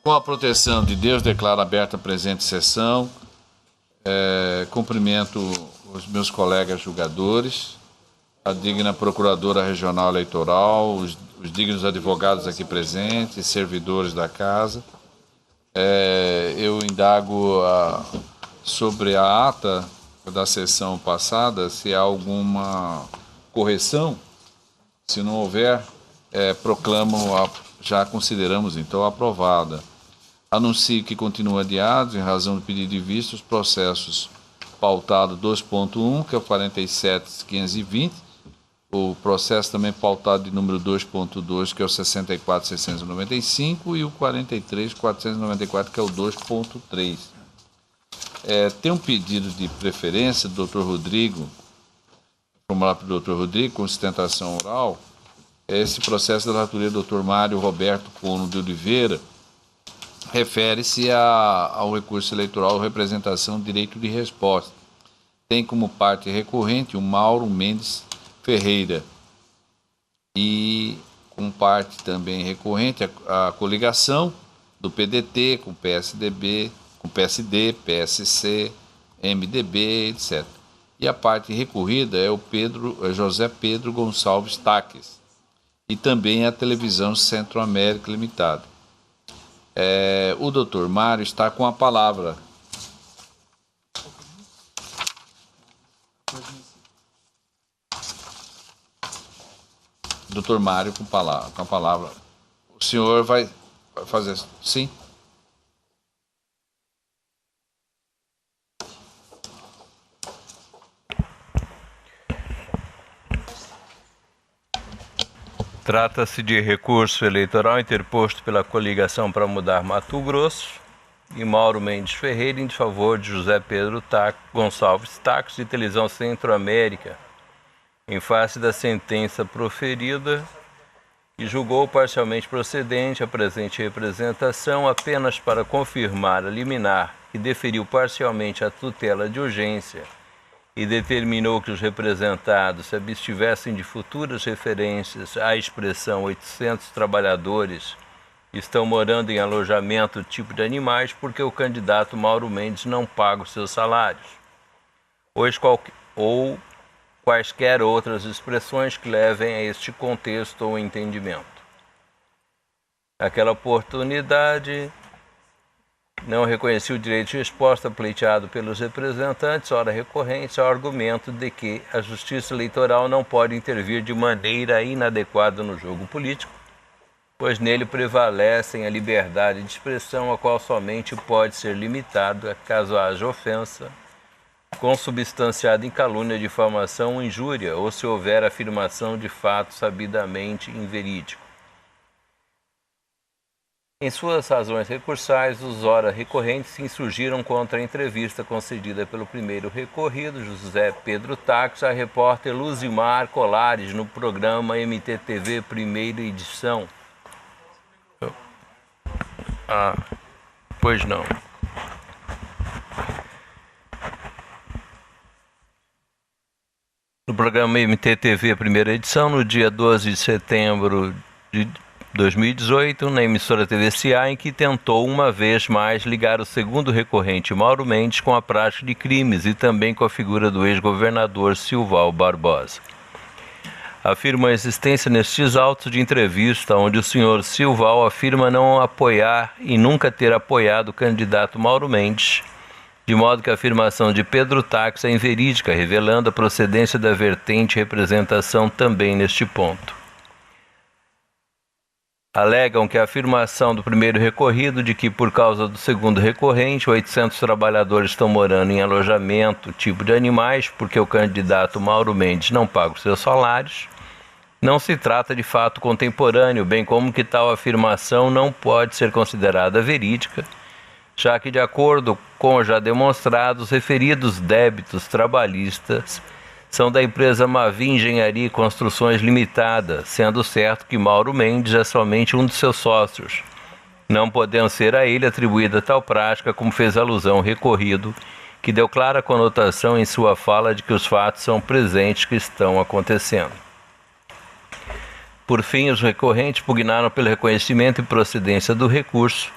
Com a proteção de Deus, declaro aberta a presente sessão. Cumprimento os meus colegas julgadores, a digna Procuradora Regional Eleitoral, os dignos advogados aqui presentes, servidores da Casa. Eu indago sobre a ata da sessão passada, se há alguma correção. Se não houver, já consideramos então aprovada. Anuncio que continuam adiados, em razão do pedido de vista, os processos pautado 2.1, que é o 47.520, o processo também pautado de número 2.2, que é o 64.695, e o 43.494, que é o 2.3. Tem um pedido de preferência do Dr. Rodrigo, formulado pelo Dr. Rodrigo, com sustentação oral. Esse processo da natureza do Dr. Mário Roberto Cono de Oliveira refere-se ao recurso eleitoral representação direito de resposta. Tem como parte recorrente o Mauro Mendes Ferreira e como parte também recorrente a coligação do PDT com PSDB, com PSD, PSC, MDB, etc. E a parte recorrida é o José Pedro Gonçalves Taques e também a Televisão Centro-América Limitada. O doutor Mário está com a palavra. Doutor Mário com a palavra. O senhor vai fazer... Sim? Trata-se de recurso eleitoral interposto pela coligação para mudar Mato Grosso e Mauro Mendes Ferreira em desfavor de José Pedro Gonçalves Taques de Televisão Centro-América, em face da sentença proferida e julgou parcialmente procedente a presente representação apenas para confirmar a liminar que deferiu parcialmente a tutela de urgência e determinou que os representados se abstivessem de futuras referências à expressão 800 trabalhadores estão morando em alojamento tipo de animais porque o candidato Mauro Mendes não paga os seus salários, ou quaisquer outras expressões que levem a este contexto ou entendimento. Naquela oportunidade, não reconhecia o direito de resposta pleiteado pelos representantes, ora recorrente, ao argumento de que a Justiça Eleitoral não pode intervir de maneira inadequada no jogo político, pois nele prevalecem a liberdade de expressão, a qual somente pode ser limitada caso haja ofensa, consubstanciada em calúnia, difamação ou injúria, ou se houver afirmação de fato sabidamente inverídico. Em suas razões recursais, os ora recorrentes se insurgiram contra a entrevista concedida pelo primeiro recorrido, José Pedro Taques, à repórter Luzimar Colares, no programa MTTV Primeira Edição. Pois não. No programa MTTV Primeira Edição, no dia 12 de setembro de 2018, na emissora TVCA, em que tentou uma vez mais ligar o segundo recorrente, Mauro Mendes, com a prática de crimes e também com a figura do ex-governador Silval Barbosa. Afirma a existência nestes autos de entrevista, onde o senhor Silval afirma não apoiar e nunca ter apoiado o candidato Mauro Mendes, de modo que a afirmação de Pedro Taques é inverídica, revelando a procedência da vertente representação também neste ponto. Alegam que a afirmação do primeiro recorrido de que, por causa do segundo recorrente, 800 trabalhadores estão morando em alojamento tipo de animais porque o candidato Mauro Mendes não paga os seus salários, não se trata de fato contemporâneo, bem como que tal afirmação não pode ser considerada verídica, já que, de acordo com o já demonstrado, os referidos débitos trabalhistas são da empresa Mavi Engenharia e Construções Limitada, sendo certo que Mauro Mendes é somente um de seus sócios, não podendo ser a ele atribuída tal prática, como fez alusão o recorrido, que deu clara conotação em sua fala de que os fatos são presentes que estão acontecendo. Por fim, os recorrentes pugnaram pelo reconhecimento e procedência do recurso,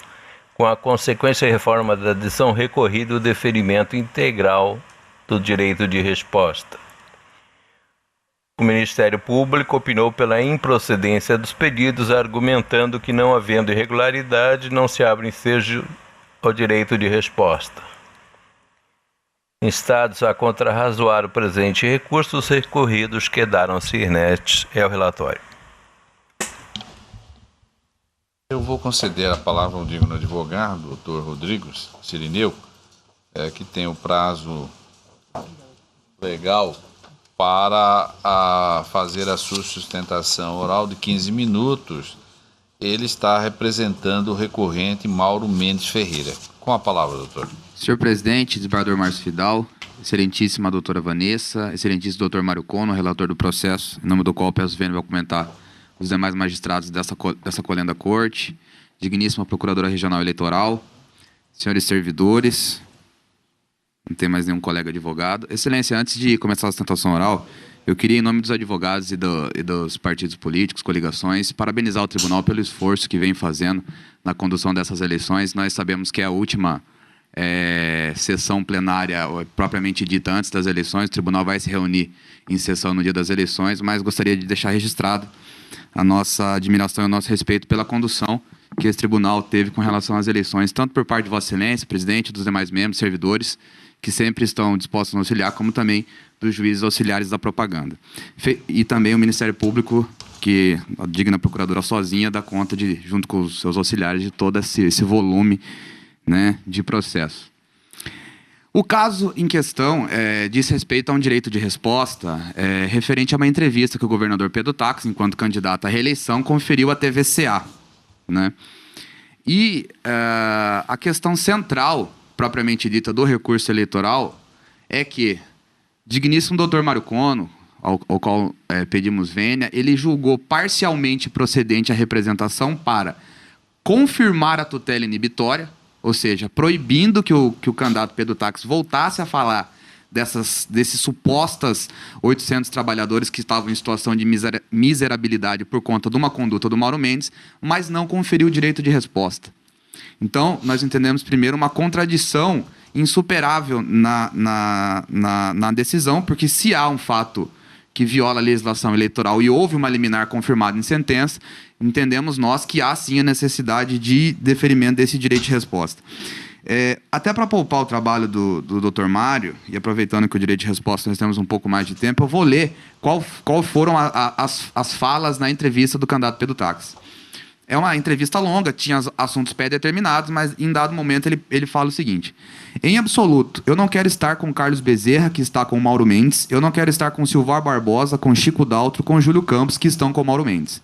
com a consequência reforma da decisão recorrida e o deferimento integral do direito de resposta. O Ministério Público opinou pela improcedência dos pedidos, argumentando que, não havendo irregularidade, não se abre ensejo ao direito de resposta. Instados a contrarrazoar o presente recurso, os recorridos quedaram-se inertes. É o relatório. Eu vou conceder a palavra ao digno advogado, doutor Rodrigo Cirineu, que tem o prazo legal para fazer a sua sustentação oral de 15 minutos. Ele está representando o recorrente Mauro Mendes Ferreira. Com a palavra, doutor. Senhor presidente, desembargador Márcio Fidal, excelentíssima doutora Vanessa, excelentíssimo doutor Mário Cono, relator do processo, em nome do qual peço vênia vai comentar os demais magistrados dessa colenda corte, digníssima procuradora regional eleitoral, senhores servidores, não tem mais nenhum colega advogado. Excelência, antes de começar a sustentação oral, eu queria, em nome dos advogados e dos partidos políticos, coligações, parabenizar o tribunal pelo esforço que vem fazendo na condução dessas eleições. Nós sabemos que é a última sessão plenária propriamente dita antes das eleições. O tribunal vai se reunir em sessão no dia das eleições, mas gostaria de deixar registrado a nossa admiração e o nosso respeito pela condução que esse tribunal teve com relação às eleições, tanto por parte de Vossa Excelência, presidente, dos demais membros, servidores, que sempre estão dispostos a nos auxiliar, como também dos juízes auxiliares da propaganda. E também o Ministério Público, que a digna procuradora sozinha dá conta, junto com os seus auxiliares, de todo esse volume, né, de processo. O caso em questão diz respeito a um direito de resposta referente a uma entrevista que o governador Pedro Táxi, enquanto candidato à reeleição, conferiu à TVCA. Né? E a questão central, propriamente dita, do recurso eleitoral é que digníssimo doutor Mário Cono, ao qual pedimos vênia, ele julgou parcialmente procedente a representação para confirmar a tutela inibitória, ou seja, proibindo que o candidato Pedro Táxi voltasse a falar desses supostas 800 trabalhadores que estavam em situação de miserabilidade por conta de uma conduta do Mauro Mendes, mas não conferiu o direito de resposta. Então, nós entendemos, primeiro, uma contradição insuperável na decisão, porque se há um fato que viola a legislação eleitoral e houve uma liminar confirmada em sentença, entendemos nós que há sim a necessidade de deferimento desse direito de resposta. Até para poupar o trabalho do Dr. Mário, e aproveitando que o direito de resposta nós temos um pouco mais de tempo, eu vou ler qual foram as falas na entrevista do candidato Pedro Táxi. É uma entrevista longa, tinha assuntos pré-determinados, mas em dado momento ele fala o seguinte: em absoluto, eu não quero estar com Carlos Bezerra, que está com o Mauro Mendes, eu não quero estar com Silvar Barbosa, com Chico Daltro, com Júlio Campos, que estão com o Mauro Mendes.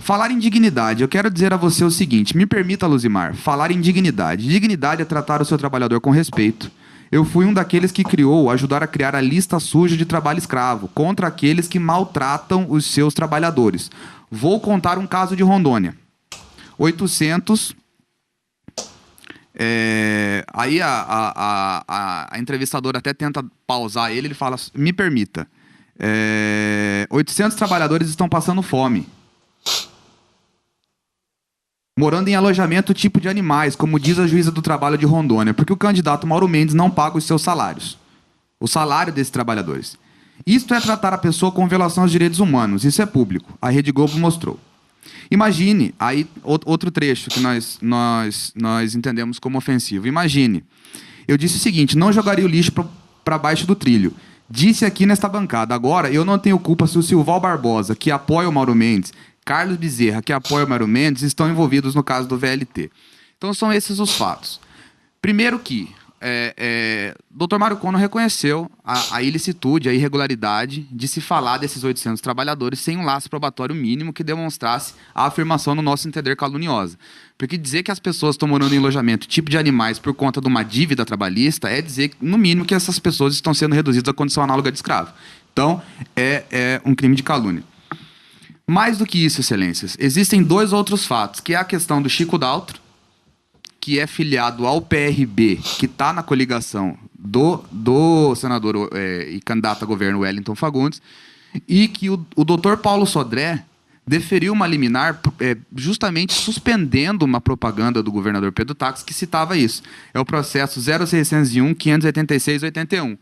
Falar em dignidade, eu quero dizer a você o seguinte, me permita, Luzimar, falar em dignidade. Dignidade é tratar o seu trabalhador com respeito. Eu fui um daqueles que ajudar a criar a lista suja de trabalho escravo, contra aqueles que maltratam os seus trabalhadores. Vou contar um caso de Rondônia. 800... aí a entrevistadora até tenta pausar ele fala, me permita, 800 trabalhadores estão passando fome, morando em alojamento tipo de animais, como diz a juíza do trabalho de Rondônia, porque o candidato Mauro Mendes não paga os seus salários, o salário desses trabalhadores. Isto é tratar a pessoa com violação aos direitos humanos, isso é público, a Rede Globo mostrou. Imagine, aí outro trecho que nós entendemos como ofensivo. Imagine, eu disse o seguinte, não jogaria o lixo para baixo do trilho. Disse aqui nesta bancada, agora eu não tenho culpa se o Silval Barbosa, que apoia o Mauro Mendes, Carlos Bezerra, que apoia o Mauro Mendes, estão envolvidos no caso do VLT. Então são esses os fatos. Primeiro que Dr. Mário Cono reconheceu a ilicitude, a irregularidade de se falar desses 800 trabalhadores sem um laço probatório mínimo que demonstrasse a afirmação, no nosso entender, caluniosa. Porque dizer que as pessoas estão morando em alojamento tipo de animais por conta de uma dívida trabalhista é dizer, no mínimo, que essas pessoas estão sendo reduzidas à condição análoga de escravo. Então, é um crime de calúnia. Mais do que isso, excelências, existem dois outros fatos, que é a questão do Chico Daltro, que é filiado ao PRB, que está na coligação do senador e candidato a governo Wellington Fagundes, e que o doutor Paulo Sodré deferiu uma liminar justamente suspendendo uma propaganda do governador Pedro Táxi que citava isso. É o processo 0601-586-81.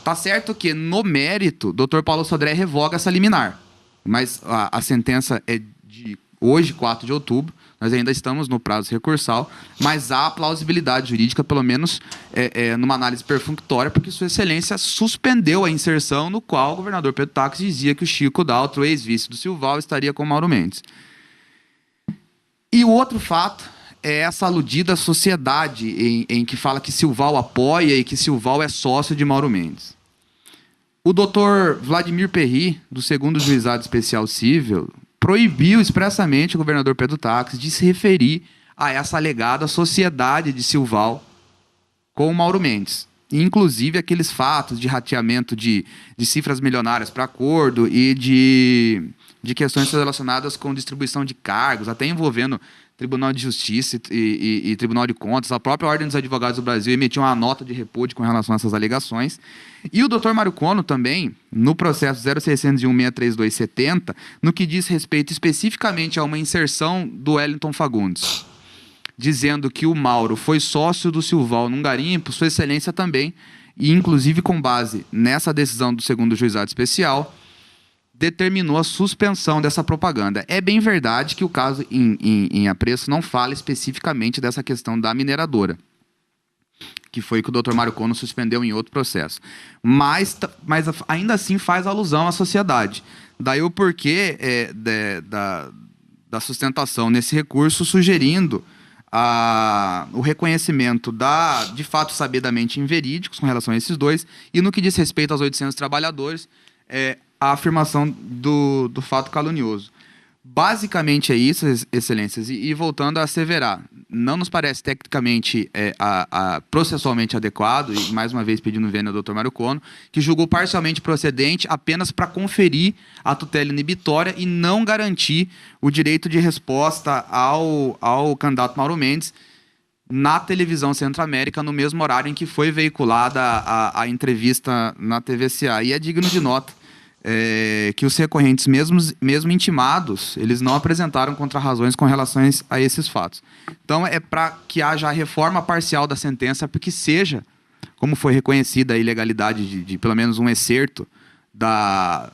Tá certo que, no mérito, o doutor Paulo Sodré revoga essa liminar. Mas a sentença é de hoje, 4 de outubro. Nós ainda estamos no prazo recursal, mas há plausibilidade jurídica, pelo menos numa análise perfunctória, porque Sua Excelência suspendeu a inserção no qual o governador Pedro Táxi dizia que o Chico Daltro, ex-vice do Silval, estaria com Mauro Mendes. E o outro fato é essa aludida sociedade em que fala que Silval apoia e que Silval é sócio de Mauro Mendes. O doutor Vladimir Perry, do 2º Juizado Especial Cível, proibiu expressamente o governador Pedro Táxi de se referir a essa alegada sociedade de Silval com o Mauro Mendes. E, inclusive, aqueles fatos de rateamento de cifras milionárias para acordo e de questões relacionadas com distribuição de cargos, até envolvendo Tribunal de Justiça e Tribunal de Contas. A própria Ordem dos Advogados do Brasil emitiu uma nota de repúdio com relação a essas alegações. E o doutor Mário Kono também, no processo 0601-63270, no que diz respeito especificamente a uma inserção do Wellington Fagundes, dizendo que o Mauro foi sócio do Silval num garimpo, Sua Excelência também, e inclusive com base nessa decisão do 2º Juizado Especial, determinou a suspensão dessa propaganda. É bem verdade que o caso em apreço não fala especificamente dessa questão da mineradora, que foi que o Dr. Mário Kono suspendeu em outro processo. Mas ainda assim faz alusão à sociedade. Daí o porquê da sustentação nesse recurso, sugerindo o reconhecimento de fatos sabidamente inverídicos com relação a esses dois, e no que diz respeito aos 800 trabalhadores, a afirmação do fato calunioso. Basicamente é isso, Excelências, e voltando a asseverar, não nos parece tecnicamente processualmente adequado, e mais uma vez pedindo vênia ao Dr. Mário Kono, que julgou parcialmente procedente apenas para conferir a tutela inibitória e não garantir o direito de resposta ao candidato Mauro Mendes na televisão Centro-América, no mesmo horário em que foi veiculada a entrevista na TVCA. E é digno de nota que os recorrentes, mesmo intimados, eles não apresentaram contrarrazões com relação a esses fatos. Então, é para que haja a reforma parcial da sentença, porque seja, como foi reconhecida a ilegalidade de pelo menos um excerto da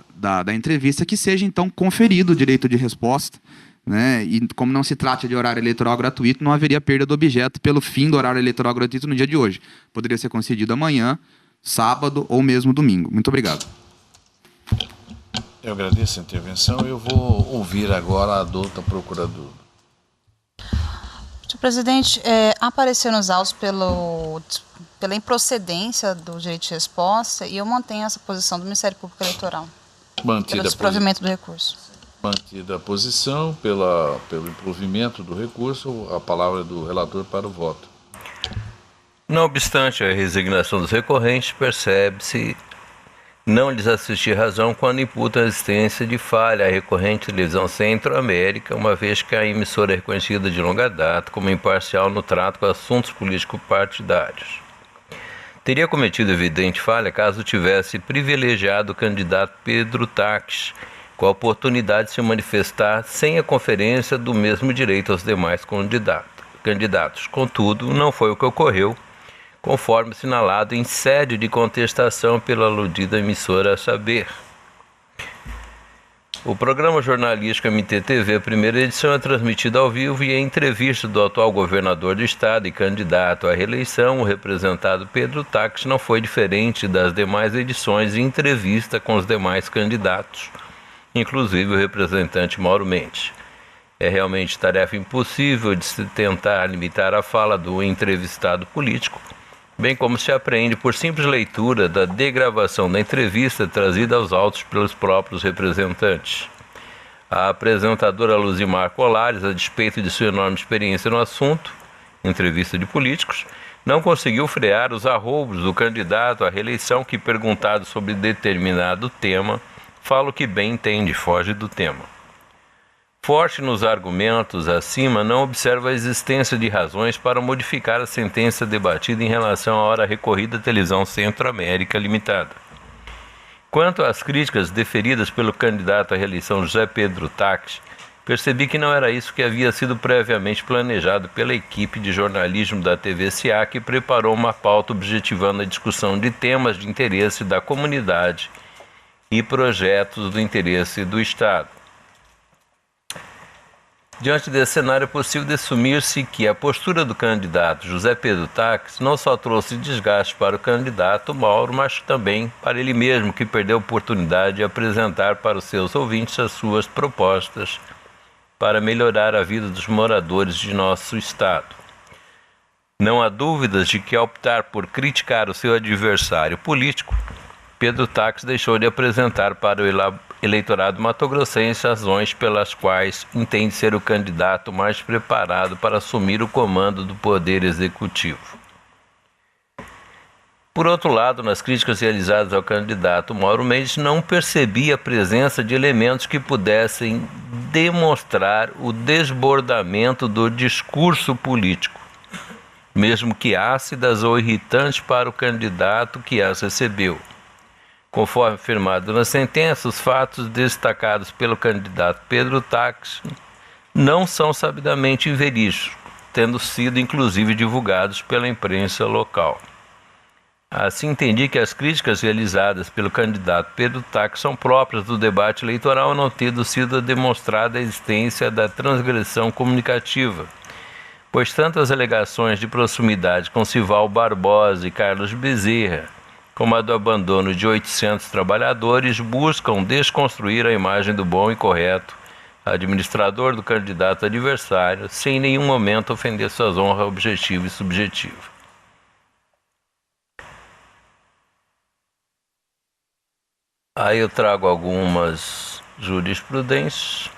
entrevista, que seja, então, conferido o direito de resposta, né? E como não se trata de horário eleitoral gratuito, não haveria perda do objeto pelo fim do horário eleitoral gratuito no dia de hoje. Poderia ser concedido amanhã, sábado ou mesmo domingo. Muito obrigado. Eu agradeço a intervenção. Eu vou ouvir agora a douta procuradora. Senhor presidente, apareceu nos autos pela improcedência do direito de resposta, e eu mantenho essa posição do Ministério Público Eleitoral. Pelo desprovimento do recurso. Mantida a posição pelo improvimento do recurso, a palavra é do relator para o voto. Não obstante a resignação dos recorrentes, percebe-se não lhes assistir razão quando imputa a existência de falha à recorrente televisão Centro-América, uma vez que a emissora é reconhecida de longa data como imparcial no trato com assuntos político-partidários. Teria cometido evidente falha caso tivesse privilegiado o candidato Pedro Táxi, com a oportunidade de se manifestar sem a conferência do mesmo direito aos demais candidatos. Contudo, não foi o que ocorreu, conforme assinalado em sede de contestação pela aludida emissora a saber. O programa jornalístico MTTV, primeira edição, é transmitido ao vivo, e a entrevista do atual governador do estado e candidato à reeleição, o representado Pedro Táxi, não foi diferente das demais edições de entrevista com os demais candidatos, inclusive o representante Mauro Mendes. É realmente tarefa impossível de se tentar limitar a fala do entrevistado político, bem como se apreende por simples leitura da degravação da entrevista trazida aos autos pelos próprios representantes. A apresentadora Luzimar Colares, a despeito de sua enorme experiência no assunto, entrevista de políticos, não conseguiu frear os arroubos do candidato à reeleição que, perguntado sobre determinado tema, fala o que bem entende, foge do tema. Forte nos argumentos acima, não observa a existência de razões para modificar a sentença debatida em relação à hora recorrida à televisão Centro-América Limitada. Quanto às críticas deferidas pelo candidato à reeleição José Pedro Taques, percebi que não era isso que havia sido previamente planejado pela equipe de jornalismo da TV-SA, que preparou uma pauta objetivando a discussão de temas de interesse da comunidade e projetos do interesse do Estado. Diante desse cenário, é possível assumir-se que a postura do candidato José Pedro Taques não só trouxe desgaste para o candidato Mauro, mas também para ele mesmo, que perdeu a oportunidade de apresentar para os seus ouvintes as suas propostas para melhorar a vida dos moradores de nosso Estado. Não há dúvidas de que, ao optar por criticar o seu adversário político, Pedro Taques deixou de apresentar para o eleitorado matogrossense razões pelas quais entende ser o candidato mais preparado para assumir o comando do Poder Executivo. Por outro lado, nas críticas realizadas ao candidato Mauro Mendes, não percebi a presença de elementos que pudessem demonstrar o desbordamento do discurso político, mesmo que ácidas ou irritantes para o candidato que as recebeu. Conforme afirmado na sentença, os fatos destacados pelo candidato Pedro Taques não são sabidamente inverídicos, tendo sido inclusive divulgados pela imprensa local. Assim, entendi que as críticas realizadas pelo candidato Pedro Taques são próprias do debate eleitoral, não tendo sido demonstrada a existência da transgressão comunicativa, pois tantas alegações de proximidade com Sival Barbosa e Carlos Bezerra, como a do abandono de 800 trabalhadores, buscam desconstruir a imagem do bom e correto administrador do candidato adversário, sem em nenhum momento ofender suas honras objetiva e subjetiva. Aí eu trago algumas jurisprudências.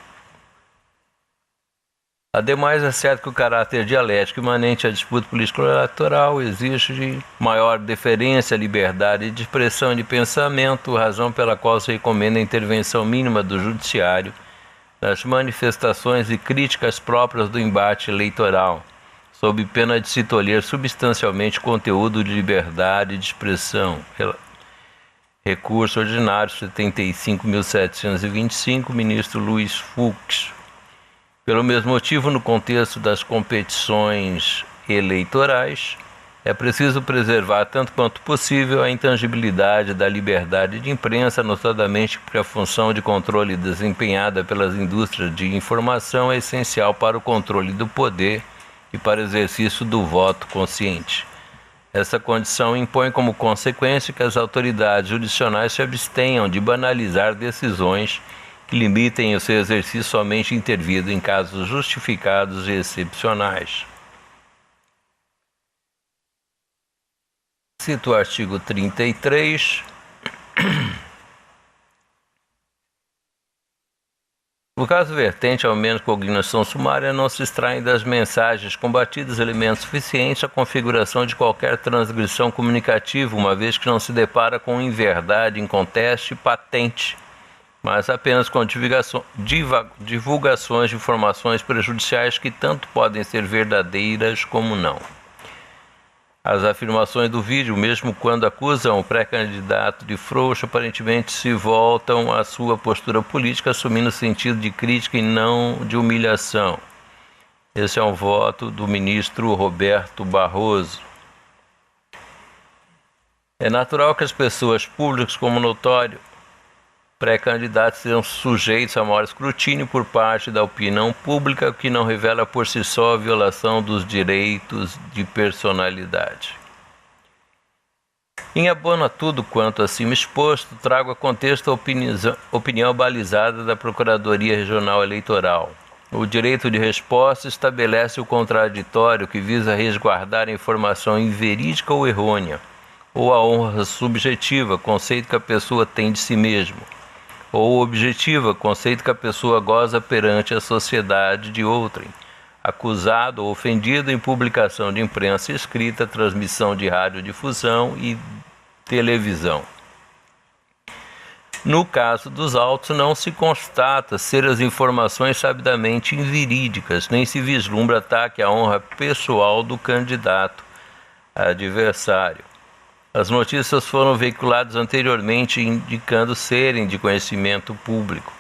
Ademais, é certo que o caráter dialético imanente à disputa político-eleitoral exige maior deferência à liberdade de expressão e de pensamento, razão pela qual se recomenda a intervenção mínima do judiciário nas manifestações e críticas próprias do embate eleitoral, sob pena de se tolher substancialmente conteúdo de liberdade de expressão. Recurso ordinário 75.725, ministro Luiz Fux. Pelo mesmo motivo, no contexto das competições eleitorais, é preciso preservar tanto quanto possível a intangibilidade da liberdade de imprensa, notadamente porque a função de controle desempenhada pelas indústrias de informação é essencial para o controle do poder e para o exercício do voto consciente. Essa condição impõe como consequência que as autoridades judicionais se abstenham de banalizar decisões que limitem o seu exercício somente intervido em casos justificados e excepcionais. Cito o artigo 33. No caso vertente, ao menos cognição sumária, não se extraem das mensagens combatidas elementos suficientes à configuração de qualquer transgressão comunicativa, uma vez que não se depara com inverdade inconteste patente, mas apenas com divulgações de informações prejudiciais que tanto podem ser verdadeiras como não. As afirmações do vídeo, mesmo quando acusam o pré-candidato de frouxo, aparentemente se voltam à sua postura política, assumindo sentido de crítica e não de humilhação. Esse é um voto do ministro Roberto Barroso. É natural que as pessoas públicas, como notório, pré-candidatos sejam sujeitos a maior escrutínio por parte da opinião pública, o que não revela por si só a violação dos direitos de personalidade. Em abono a tudo quanto acima exposto, trago a contexto a opinião balizada da Procuradoria Regional Eleitoral. O direito de resposta estabelece o contraditório que visa resguardar a informação inverídica ou errônea, ou a honra subjetiva, conceito que a pessoa tem de si mesma, ou objetiva, conceito que a pessoa goza perante a sociedade de outrem, acusado ou ofendido em publicação de imprensa escrita, transmissão de radiodifusão e televisão. No caso dos autos, não se constata ser as informações sabidamente inverídicas, nem se vislumbra ataque à honra pessoal do candidato adversário. As notícias foram veiculadas anteriormente indicando serem de conhecimento público.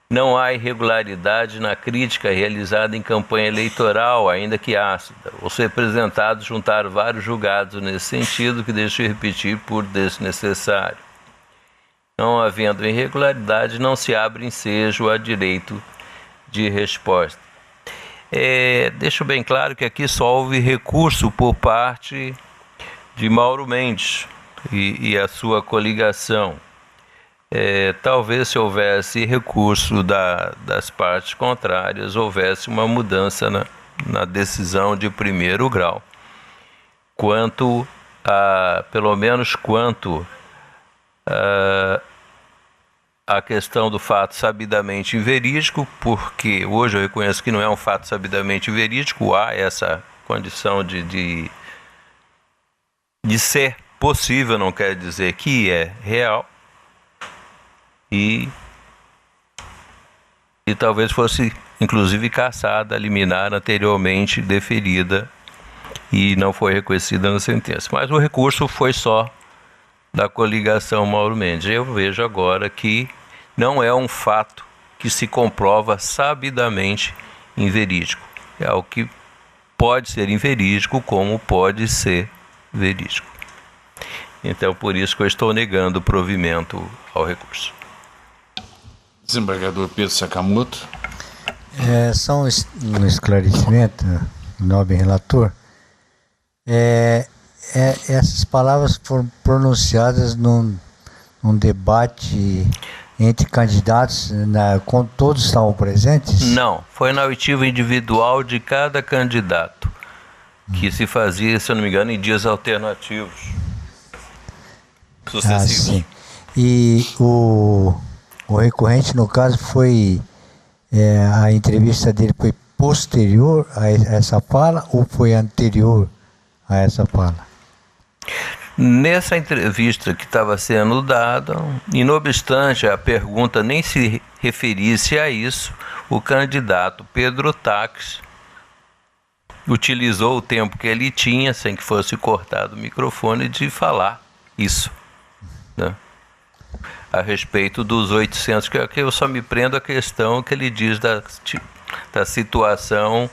Não há irregularidade na crítica realizada em campanha eleitoral, ainda que ácida. Os representados juntaram vários julgados nesse sentido, que deixo de repetir por desnecessário. Não havendo irregularidade, não se abre ensejo a direito de resposta. Deixo bem claro que aqui só houve recurso por parte de Mauro Mendes e a sua coligação. Talvez se houvesse recurso das partes contrárias, houvesse uma mudança na decisão de primeiro grau. Pelo menos quanto a questão do fato sabidamente inverídico, porque hoje eu reconheço que não é um fato sabidamente inverídico, há essa condição de ser possível, não quer dizer que é real. E talvez fosse, inclusive, cassada a liminar anteriormente deferida e não foi reconhecida na sentença. Mas o recurso foi só da coligação Mauro Mendes. Eu vejo agora que não é um fato que se comprova sabidamente inverídico. É algo que pode ser inverídico, como pode ser verídico. Então, por isso que eu estou negando o provimento ao recurso. Desembargador Pedro Sakamoto. Só um esclarecimento, nobre relator. Essas palavras foram pronunciadas num debate entre candidatos, quando todos estavam presentes? Não, foi na oitiva individual de cada candidato, que se fazia, se eu não me engano, em dias alternativos, sucessivos. Sim. E o recorrente, no caso, foi a entrevista dele foi posterior a essa fala ou foi anterior a essa fala? Nessa entrevista que estava sendo dada, e não obstante a pergunta nem se referisse a isso, o candidato Pedro Taques utilizou o tempo que ele tinha, sem que fosse cortado o microfone, de falar isso, né? A respeito dos 800, que eu só me prendo a questão que ele diz da situação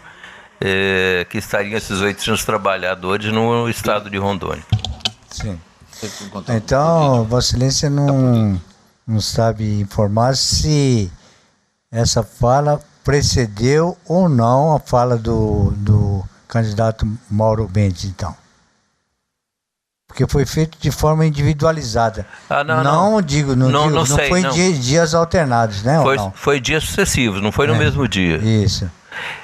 que estariam esses 800 trabalhadores no estado de Rondônia. Sim. Então, Vossa Excelência não sabe informar se essa fala precedeu ou não a fala do candidato Mauro Mendes, então. Porque foi feito de forma individualizada. Não sei, foi em dias alternados, né? Foi dias sucessivos, não foi no mesmo dia. Isso.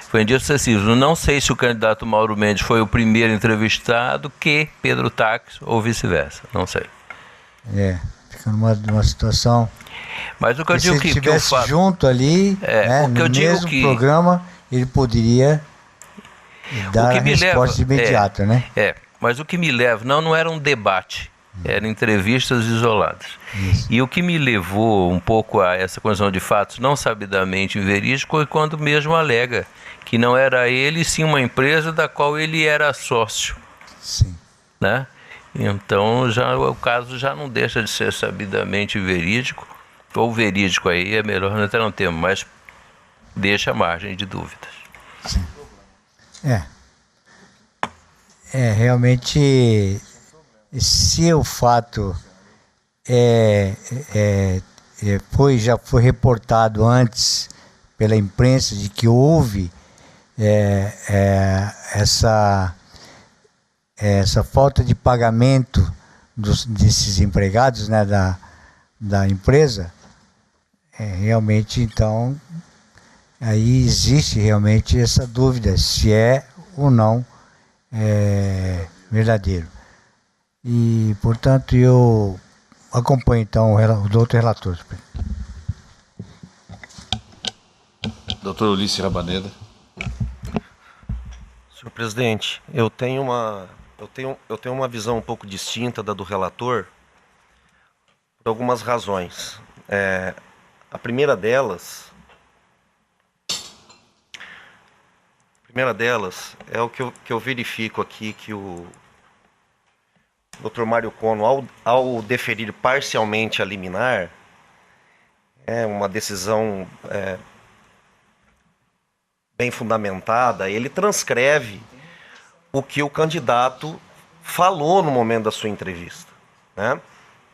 Foi em dias sucessivos. Não sei se o candidato Mauro Mendes foi o primeiro entrevistado que Pedro Taques ou vice-versa. Não sei. Fica numa situação. Mas o que eu digo se ele estivesse junto ali, no mesmo programa, ele poderia dar a resposta imediata, né? Mas o que me leva, não era um debate, eram entrevistas isoladas. Isso. E o que me levou um pouco a essa condição de fatos não sabidamente inverídico foi quando mesmo alega que não era ele, sim uma empresa da qual ele era sócio. Sim. Né? Então o caso já não deixa de ser sabidamente verídico, ou verídico aí, é melhor não entrar no termo, mas deixa margem de dúvidas. Sim. Realmente, se o fato já foi reportado antes pela imprensa de que houve essa falta de pagamento desses empregados, né, da empresa, realmente, então, aí existe realmente essa dúvida se é ou não verdadeiro. E, portanto, eu acompanho, então, o doutor relator. Doutor Ulisses Rabaneda. Senhor presidente, eu tenho uma visão um pouco distinta da do relator por algumas razões. A primeira delas é o que eu verifico aqui, que o Dr. Mário Kono, ao deferir parcialmente a liminar, é uma decisão bem fundamentada, ele transcreve o que o candidato falou no momento da sua entrevista, né?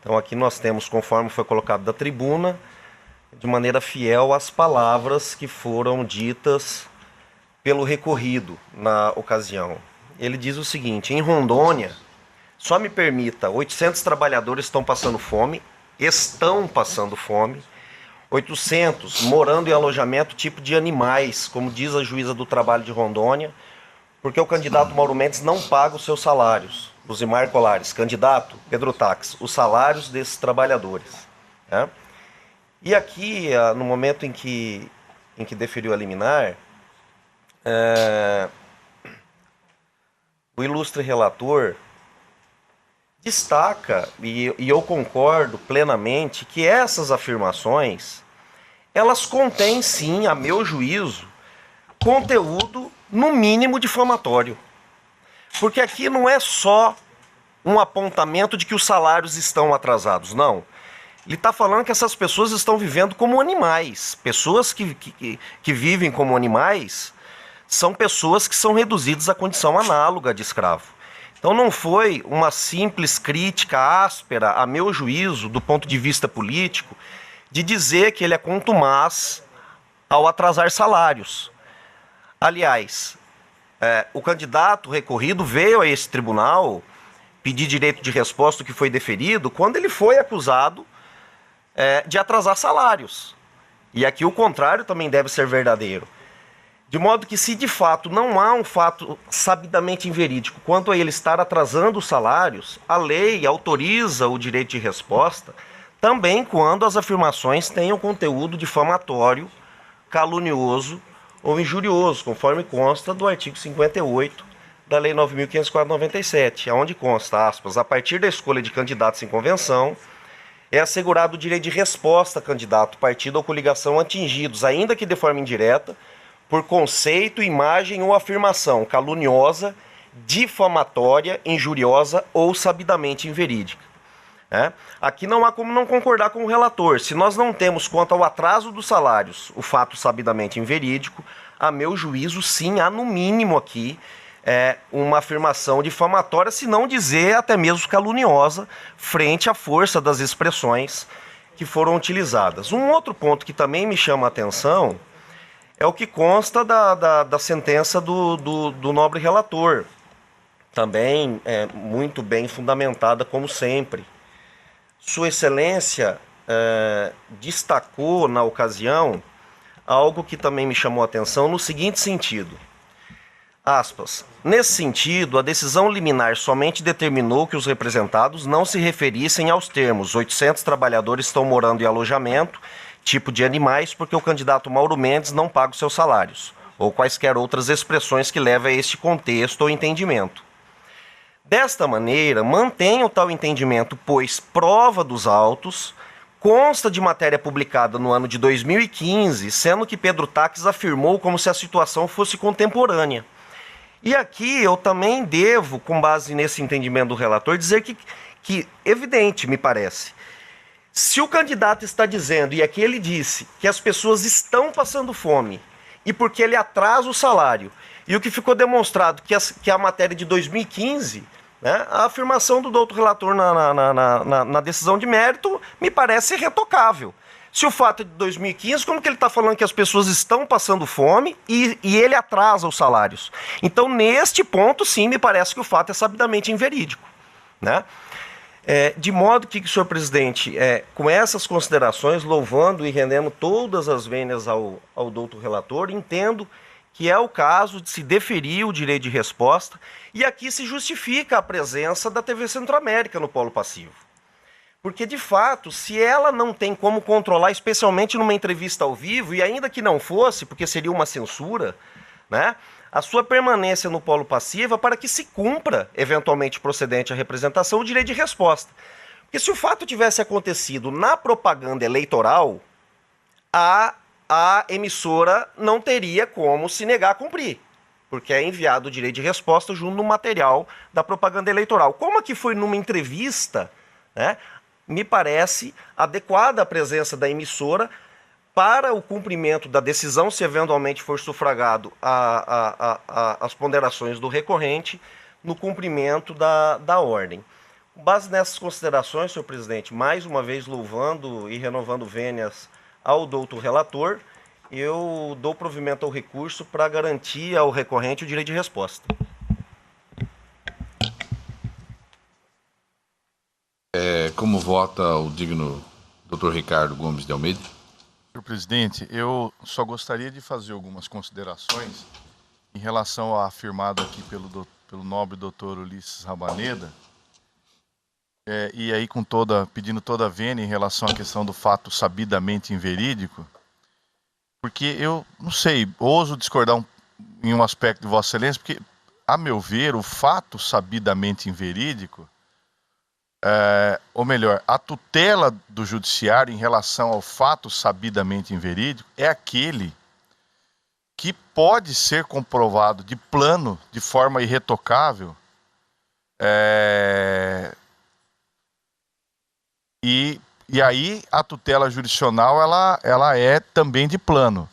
Então aqui nós temos, conforme foi colocado da tribuna, de maneira fiel às palavras que foram ditas pelo recorrido na ocasião. Ele diz o seguinte: em Rondônia, só me permita, 800 trabalhadores estão passando fome, 800 morando em alojamento tipo de animais, como diz a juíza do trabalho de Rondônia, porque o candidato Mauro Mendes não paga os seus salários. Luzimar Colares, candidato, Pedro Tax, os salários desses trabalhadores, né? E aqui, no momento em que deferiu a liminar, o ilustre relator destaca, e eu concordo plenamente, que essas afirmações, elas contêm sim, a meu juízo, conteúdo no mínimo difamatório. Porque aqui não é só um apontamento de que os salários estão atrasados, não. Ele está falando que essas pessoas estão vivendo como animais. Pessoas que vivem como animais são pessoas que são reduzidas à condição análoga de escravo. Então não foi uma simples crítica áspera, a meu juízo, do ponto de vista político, de dizer que ele é contumaz ao atrasar salários. Aliás, o candidato recorrido veio a esse tribunal pedir direito de resposta do que foi deferido quando ele foi acusado de atrasar salários. E aqui o contrário também deve ser verdadeiro. De modo que, se de fato não há um fato sabidamente inverídico quanto a ele estar atrasando os salários, a lei autoriza o direito de resposta também quando as afirmações tenham conteúdo difamatório, calunioso ou injurioso, conforme consta do artigo 58 da Lei 9.504/97, onde consta, aspas, a partir da escolha de candidatos em convenção, é assegurado o direito de resposta a candidato, partido ou coligação atingidos, ainda que de forma indireta, por conceito, imagem ou afirmação caluniosa, difamatória, injuriosa ou sabidamente inverídica. Aqui não há como não concordar com o relator. Se nós não temos quanto ao atraso dos salários o fato sabidamente inverídico, a meu juízo, sim, há no mínimo aqui uma afirmação difamatória, se não dizer até mesmo caluniosa, frente à força das expressões que foram utilizadas. Um outro ponto que também me chama a atenção é o que consta da sentença do nobre relator, também muito bem fundamentada, como sempre. Sua Excelência destacou na ocasião algo que também me chamou a atenção no seguinte sentido, aspas, nesse sentido, a decisão liminar somente determinou que os representados não se referissem aos termos 800 trabalhadores estão morando em alojamento, tipo de animais, porque o candidato Mauro Mendes não paga os seus salários, ou quaisquer outras expressões que levem a este contexto ou entendimento. Desta maneira, mantém o tal entendimento, pois prova dos autos, consta de matéria publicada no ano de 2015, sendo que Pedro Tax afirmou como se a situação fosse contemporânea. E aqui eu também devo, com base nesse entendimento do relator, dizer que evidente, me parece, se o candidato está dizendo, e aqui ele disse, que as pessoas estão passando fome, e porque ele atrasa o salário, e o que ficou demonstrado que a matéria de 2015, né, a afirmação do doutor relator na decisão de mérito me parece retocável. Se o fato é de 2015, como que ele está falando que as pessoas estão passando fome e ele atrasa os salários? Então, neste ponto, sim, me parece que o fato é sabidamente inverídico, né? De modo que, senhor presidente, com essas considerações, louvando e rendendo todas as vênias ao doutor relator, entendo que é o caso de se deferir o direito de resposta, e aqui se justifica a presença da TV Centro-América no polo passivo. Porque, de fato, se ela não tem como controlar, especialmente numa entrevista ao vivo, e ainda que não fosse, porque seria uma censura, né, a sua permanência no polo passivo para que se cumpra, eventualmente procedente à representação, o direito de resposta. Porque se o fato tivesse acontecido na propaganda eleitoral, a emissora não teria como se negar a cumprir. porque é enviado o direito de resposta junto no material da propaganda eleitoral. Como aqui foi numa entrevista, né, me parece adequada a presença da emissora para o cumprimento da decisão, se eventualmente for sufragado as ponderações do recorrente, no cumprimento da ordem. Com base nessas considerações, senhor presidente, mais uma vez louvando e renovando vênias ao doutor relator, eu dou provimento ao recurso para garantir ao recorrente o direito de resposta. Como vota o digno doutor Ricardo Gomes de Almeida? Senhor presidente, eu só gostaria de fazer algumas considerações em relação ao afirmado aqui pelo nobre doutor Ulisses Rabaneda, e aí pedindo toda a vênia em relação à questão do fato sabidamente inverídico, porque eu, não sei, ouso discordar em um aspecto de Vossa Excelência, porque, a meu ver, o fato sabidamente inverídico, ou melhor, a tutela do judiciário em relação ao fato sabidamente inverídico é aquele que pode ser comprovado de plano, de forma irretocável, e aí a tutela jurisdicional ela é também de plano.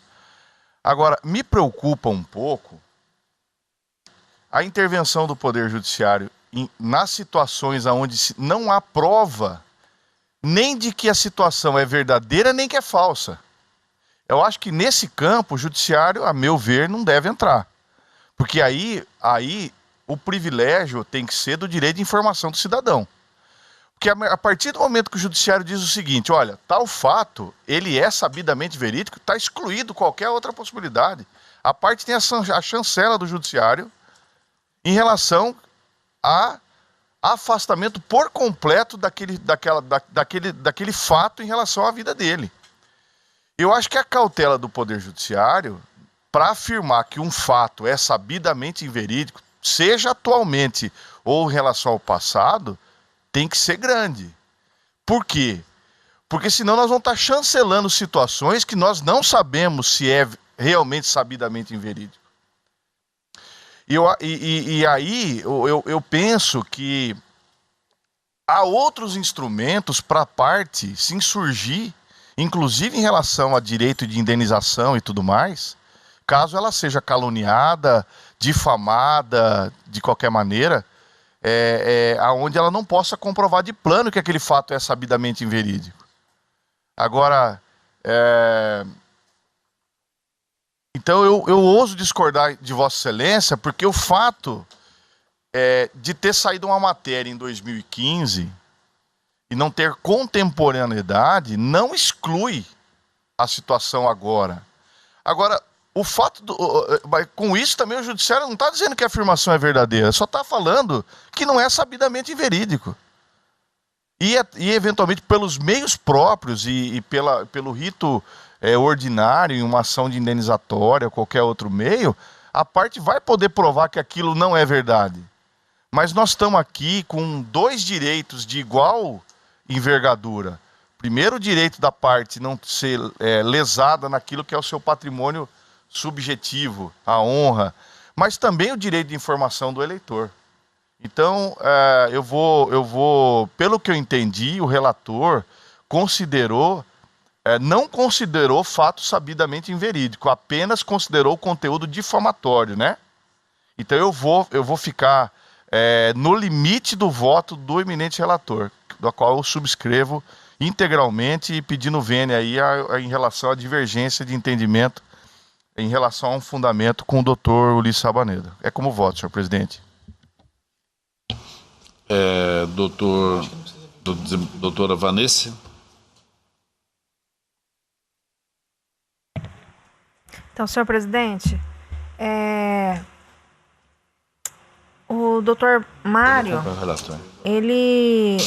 Agora, me preocupa um pouco a intervenção do Poder Judiciário nas situações onde não há prova nem de que a situação é verdadeira nem que é falsa. Eu acho que nesse campo o judiciário, a meu ver, não deve entrar. Porque aí o privilégio tem que ser do direito de informação do cidadão. Porque a partir do momento que o judiciário diz o seguinte, olha, tal fato, ele é sabidamente verídico, está excluído qualquer outra possibilidade. A parte tem a chancela do judiciário em relação a afastamento por completo daquele fato em relação à vida dele. Eu acho que a cautela do Poder Judiciário, para afirmar que um fato é sabidamente inverídico, seja atualmente ou em relação ao passado, tem que ser grande. Por quê? Porque senão nós vamos estar chancelando situações que nós não sabemos se é realmente sabidamente inverídico. E aí eu penso que há outros instrumentos para a parte se insurgir, inclusive em relação a direito de indenização e tudo mais, caso ela seja caluniada, difamada de qualquer maneira, aonde ela não possa comprovar de plano que aquele fato é sabidamente inverídico. Agora, então eu ouso discordar de Vossa Excelência, porque o fato de ter saído uma matéria em 2015 e não ter contemporaneidade não exclui a situação agora. Agora, o fato com isso também o judiciário não está dizendo que a afirmação é verdadeira, só está falando que não é sabidamente inverídico. E eventualmente pelos meios próprios e pelo rito ordinário, em uma ação de indenizatória ou qualquer outro meio, a parte vai poder provar que aquilo não é verdade. Mas nós estamos aqui com dois direitos de igual envergadura. Primeiro, o direito da parte não ser lesada naquilo que é o seu patrimônio subjetivo, a honra, mas também o direito de informação do eleitor. Então, eu vou, pelo que eu entendi, o relator não considerou fato sabidamente inverídico, apenas considerou o conteúdo difamatório, né? Então eu vou ficar no limite do voto do eminente relator, do qual eu subscrevo integralmente e pedindo vênia aí em relação à divergência de entendimento em relação a um fundamento com o doutor Ulisses Rabaneda. É como voto, senhor presidente. Doutora Vanessa. Então, senhor presidente, o doutor Mário, ele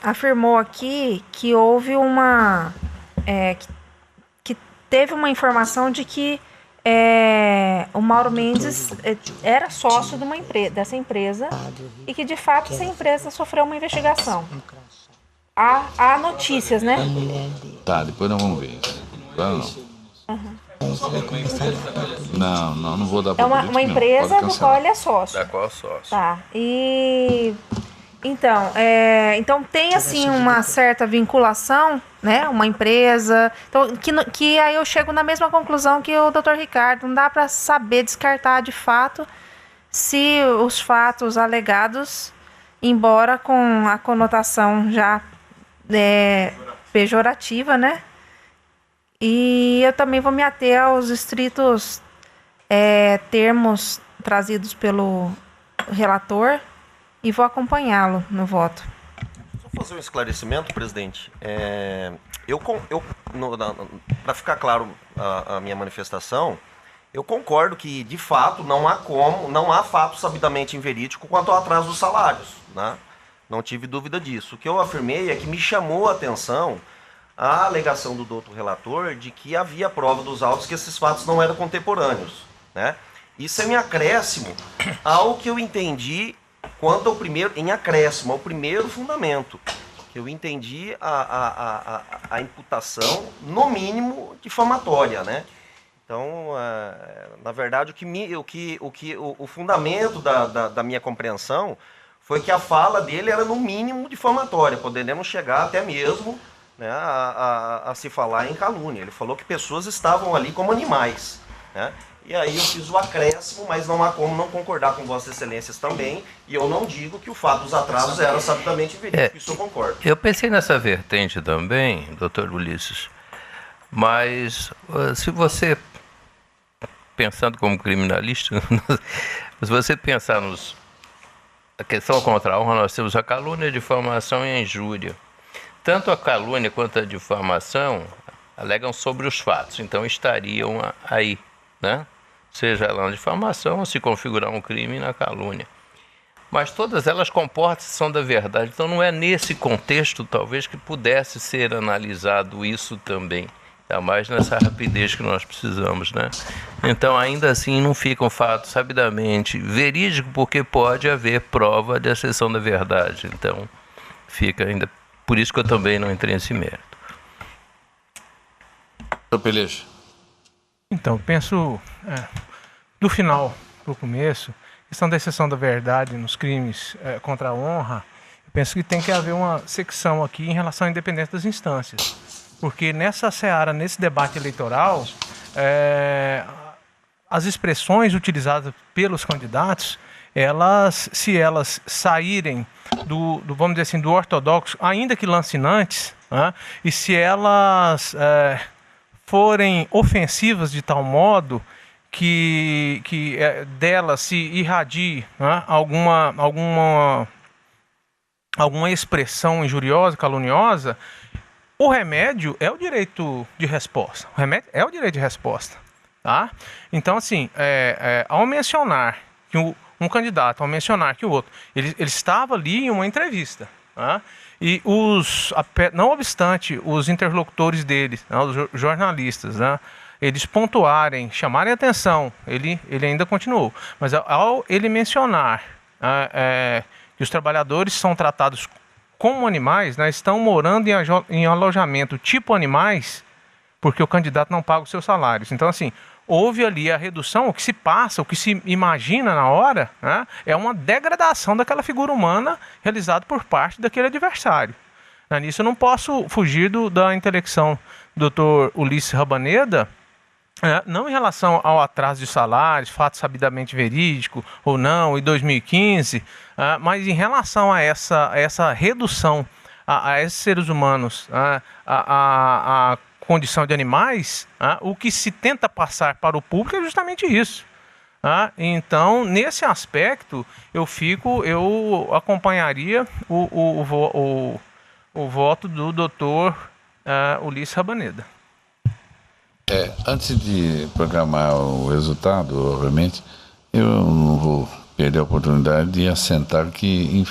afirmou aqui que houve que teve uma informação de que o Mauro Mendes era sócio dessa empresa e que de fato essa empresa sofreu uma investigação. Há notícias, né? Tá, depois nós vamos ver isso. Não. Não vou dar É uma empresa do qual ele é sócio. Da qual é sócio. Tá. E então tem assim uma certa vinculação, né? Uma empresa. Então, que aí eu chego na mesma conclusão que o Dr. Ricardo. Não dá para saber descartar de fato se os fatos alegados, embora com a conotação já pejorativa, né? E eu também vou me ater aos estritos termos trazidos pelo relator e vou acompanhá-lo no voto. Só fazer um esclarecimento, presidente. Para ficar claro a minha manifestação, eu concordo que, de fato, não há fato sabidamente inverídico quanto ao atraso dos salários, né? Não tive dúvida disso. O que eu afirmei é que me chamou a atenção a alegação do doutor relator de que havia prova dos autos que esses fatos não eram contemporâneos, né? Isso é em acréscimo ao que eu entendi quanto ao primeiro, em acréscimo ao primeiro fundamento, que eu entendi a imputação, no mínimo, difamatória, né? Então, na verdade, o fundamento da minha compreensão foi que a fala dele era, no mínimo, difamatória, podendo chegar até mesmo, né, a se falar em calúnia. Ele falou que pessoas estavam ali como animais, né? E aí eu fiz o acréscimo, mas não há como não concordar com Vossas Excelências também, e eu não digo que o fato dos atrasos era sabidamente verídico, isso eu concordo. Eu pensei nessa vertente também, doutor Ulisses, mas se você, pensando como criminalista, se você pensar a questão contra a honra, nós temos a calúnia, a difamação e a injúria. Tanto a calúnia quanto a difamação alegam sobre os fatos, então estariam aí, né? Seja ela uma difamação ou se configurar um crime na calúnia. Mas todas elas comportam-se da verdade, então não é nesse contexto, talvez, que pudesse ser analisado isso também, ainda mais nessa rapidez que nós precisamos, né? Então, ainda assim, não fica um fato sabidamente verídico, porque pode haver prova de acessão da verdade. Então, fica ainda... Por isso que eu também não entrei nesse mérito. Peleja. Então, penso, do final para o começo, questão da exceção da verdade nos crimes contra a honra, eu penso que tem que haver uma secção aqui em relação à independência das instâncias. Porque nessa seara, nesse debate eleitoral, as expressões utilizadas pelos candidatos, se elas saírem vamos dizer assim, do ortodoxo, ainda que lancinantes, né, e se elas forem ofensivas de tal modo que delas se irradie, né, alguma expressão injuriosa, caluniosa, o remédio é o direito de resposta. O remédio é o direito de resposta. Tá? Então, assim, ao mencionar que um candidato, ao mencionar que o outro, ele estava ali em uma entrevista, tá? E não obstante os interlocutores dele, né, os jornalistas, né, eles pontuarem, chamarem atenção, ele ainda continuou. Mas ao ele mencionar que os trabalhadores são tratados como animais, né, estão morando em alojamento tipo animais, porque o candidato não paga os seus salários. Então, assim, houve ali a redução, o que se passa, o que se imagina na hora, né, é uma degradação daquela figura humana realizada por parte daquele adversário. Nisso eu não posso fugir da intelecção do Dr. Ulisses Rabaneda, não em relação ao atraso de salários, fato sabidamente verídico ou não, em 2015, mas em relação a essa redução a esses seres humanos, a condição de animais, o que se tenta passar para o público é justamente isso. Então, nesse aspecto, eu acompanharia o voto do doutor Ulisses Rabaneda. Antes de programar o resultado, obviamente, eu não vou perder a oportunidade de assentar que,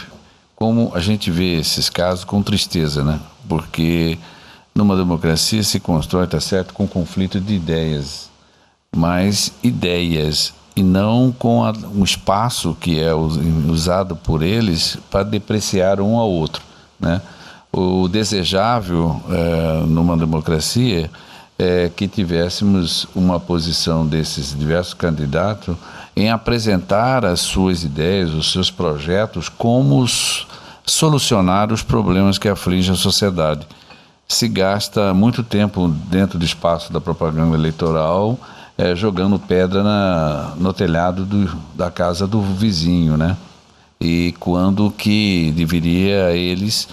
como a gente vê esses casos com tristeza, né? Porque numa democracia se constrói, tá certo, com conflito de ideias, mas ideias, e não com um espaço que é usado por eles para depreciar um ao outro, né? O desejável numa democracia que tivéssemos uma posição desses diversos candidatos em apresentar as suas ideias, os seus projetos, como solucionar os problemas que afligem a sociedade. Se gasta muito tempo dentro do espaço da propaganda eleitoral jogando pedra no telhado da casa do vizinho, né? E quando que deveria eles,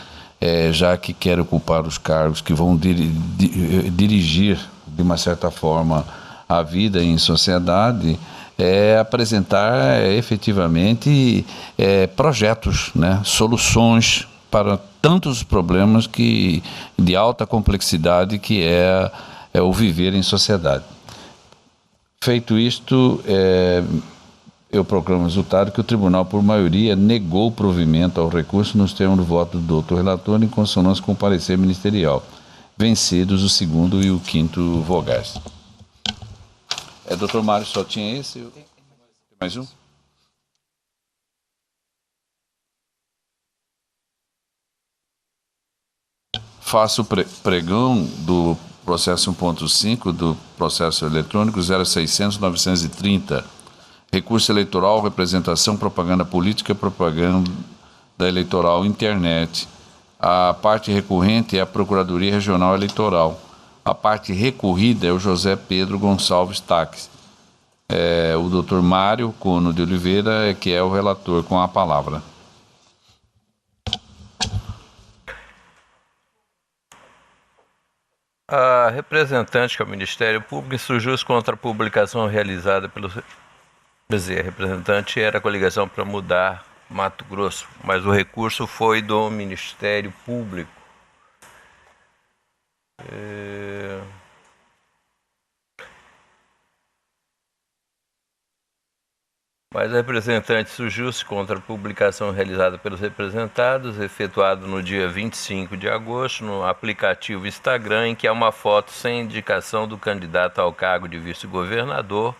já que querem ocupar os cargos que vão dirigir de uma certa forma a vida em sociedade, apresentar efetivamente projetos, né? Soluções para tantos problemas de alta complexidade que é o viver em sociedade. Feito isto, eu proclamo o resultado que o tribunal, por maioria, negou o provimento ao recurso nos termos do voto do doutor relator em consonância com o parecer ministerial, vencidos o segundo e o quinto vogais. Doutor Mário, só tinha esse? Tem mais um? Faço pregão do processo 1.5 do processo eletrônico 0600-930. Recurso eleitoral, representação, propaganda política, propaganda eleitoral, internet. A parte recorrente é a Procuradoria Regional Eleitoral. A parte recorrida é o José Pedro Gonçalves Taques. O doutor Mário Cono de Oliveira, que é o relator, com a palavra. A representante, que é o Ministério Público, insurgiu-se contra a publicação realizada pelo... Quer dizer, a representante era a coligação para mudar Mato Grosso, mas o recurso foi do Ministério Público. Mas a representante surgiu-se contra a publicação realizada pelos representados, efetuada no dia 25 de agosto, no aplicativo Instagram, em que há uma foto sem indicação do candidato ao cargo de vice-governador,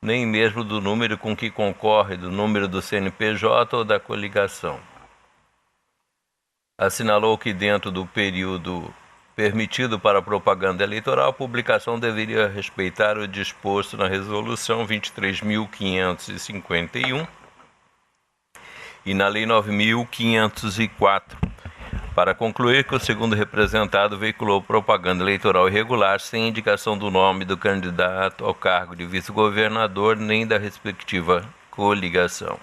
nem mesmo do número com que concorre, do número do CNPJ ou da coligação. Assinalou que dentro do período permitido para a propaganda eleitoral, a publicação deveria respeitar o disposto na Resolução 23.551 e na Lei 9.504, para concluir que o segundo representado veiculou propaganda eleitoral irregular sem indicação do nome do candidato ao cargo de vice-governador nem da respectiva coligação.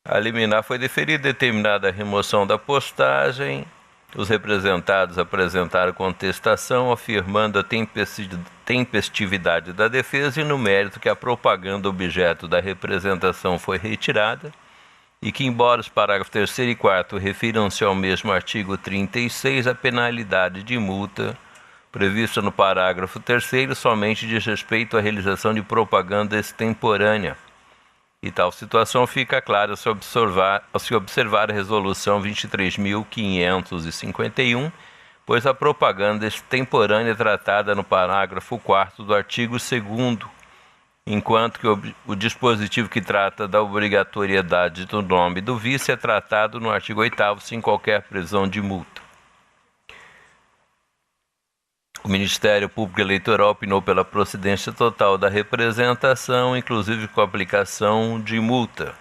A liminar foi deferida, determinada a remoção da postagem. Os representados apresentaram contestação, afirmando a tempestividade da defesa e no mérito que a propaganda objeto da representação foi retirada e que, embora os parágrafos 3º e 4º refiram-se ao mesmo artigo 36, a penalidade de multa prevista no parágrafo 3º somente diz respeito à realização de propaganda extemporânea. E tal situação fica clara ao se observar a Resolução 23.551, pois a propaganda extemporânea é tratada no parágrafo 4º do artigo 2º, enquanto que o dispositivo que trata da obrigatoriedade do nome do vice é tratado no artigo 8º, sem qualquer previsão de multa. O Ministério Público Eleitoral opinou pela procedência total da representação, inclusive com a aplicação de multa,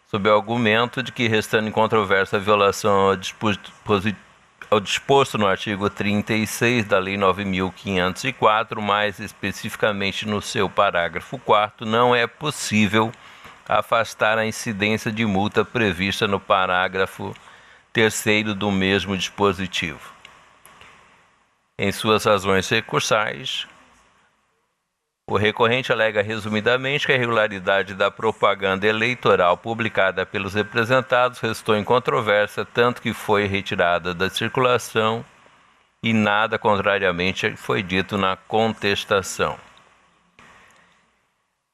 sob o argumento de que, restando em controvérsia a violação ao disposto no artigo 36 da Lei 9.504, mais especificamente no seu parágrafo 4º, não é possível afastar a incidência de multa prevista no parágrafo 3º do mesmo dispositivo. Em suas razões recursais, o recorrente alega resumidamente que a irregularidade da propaganda eleitoral publicada pelos representados restou em controvérsia, tanto que foi retirada da circulação e nada contrariamente foi dito na contestação.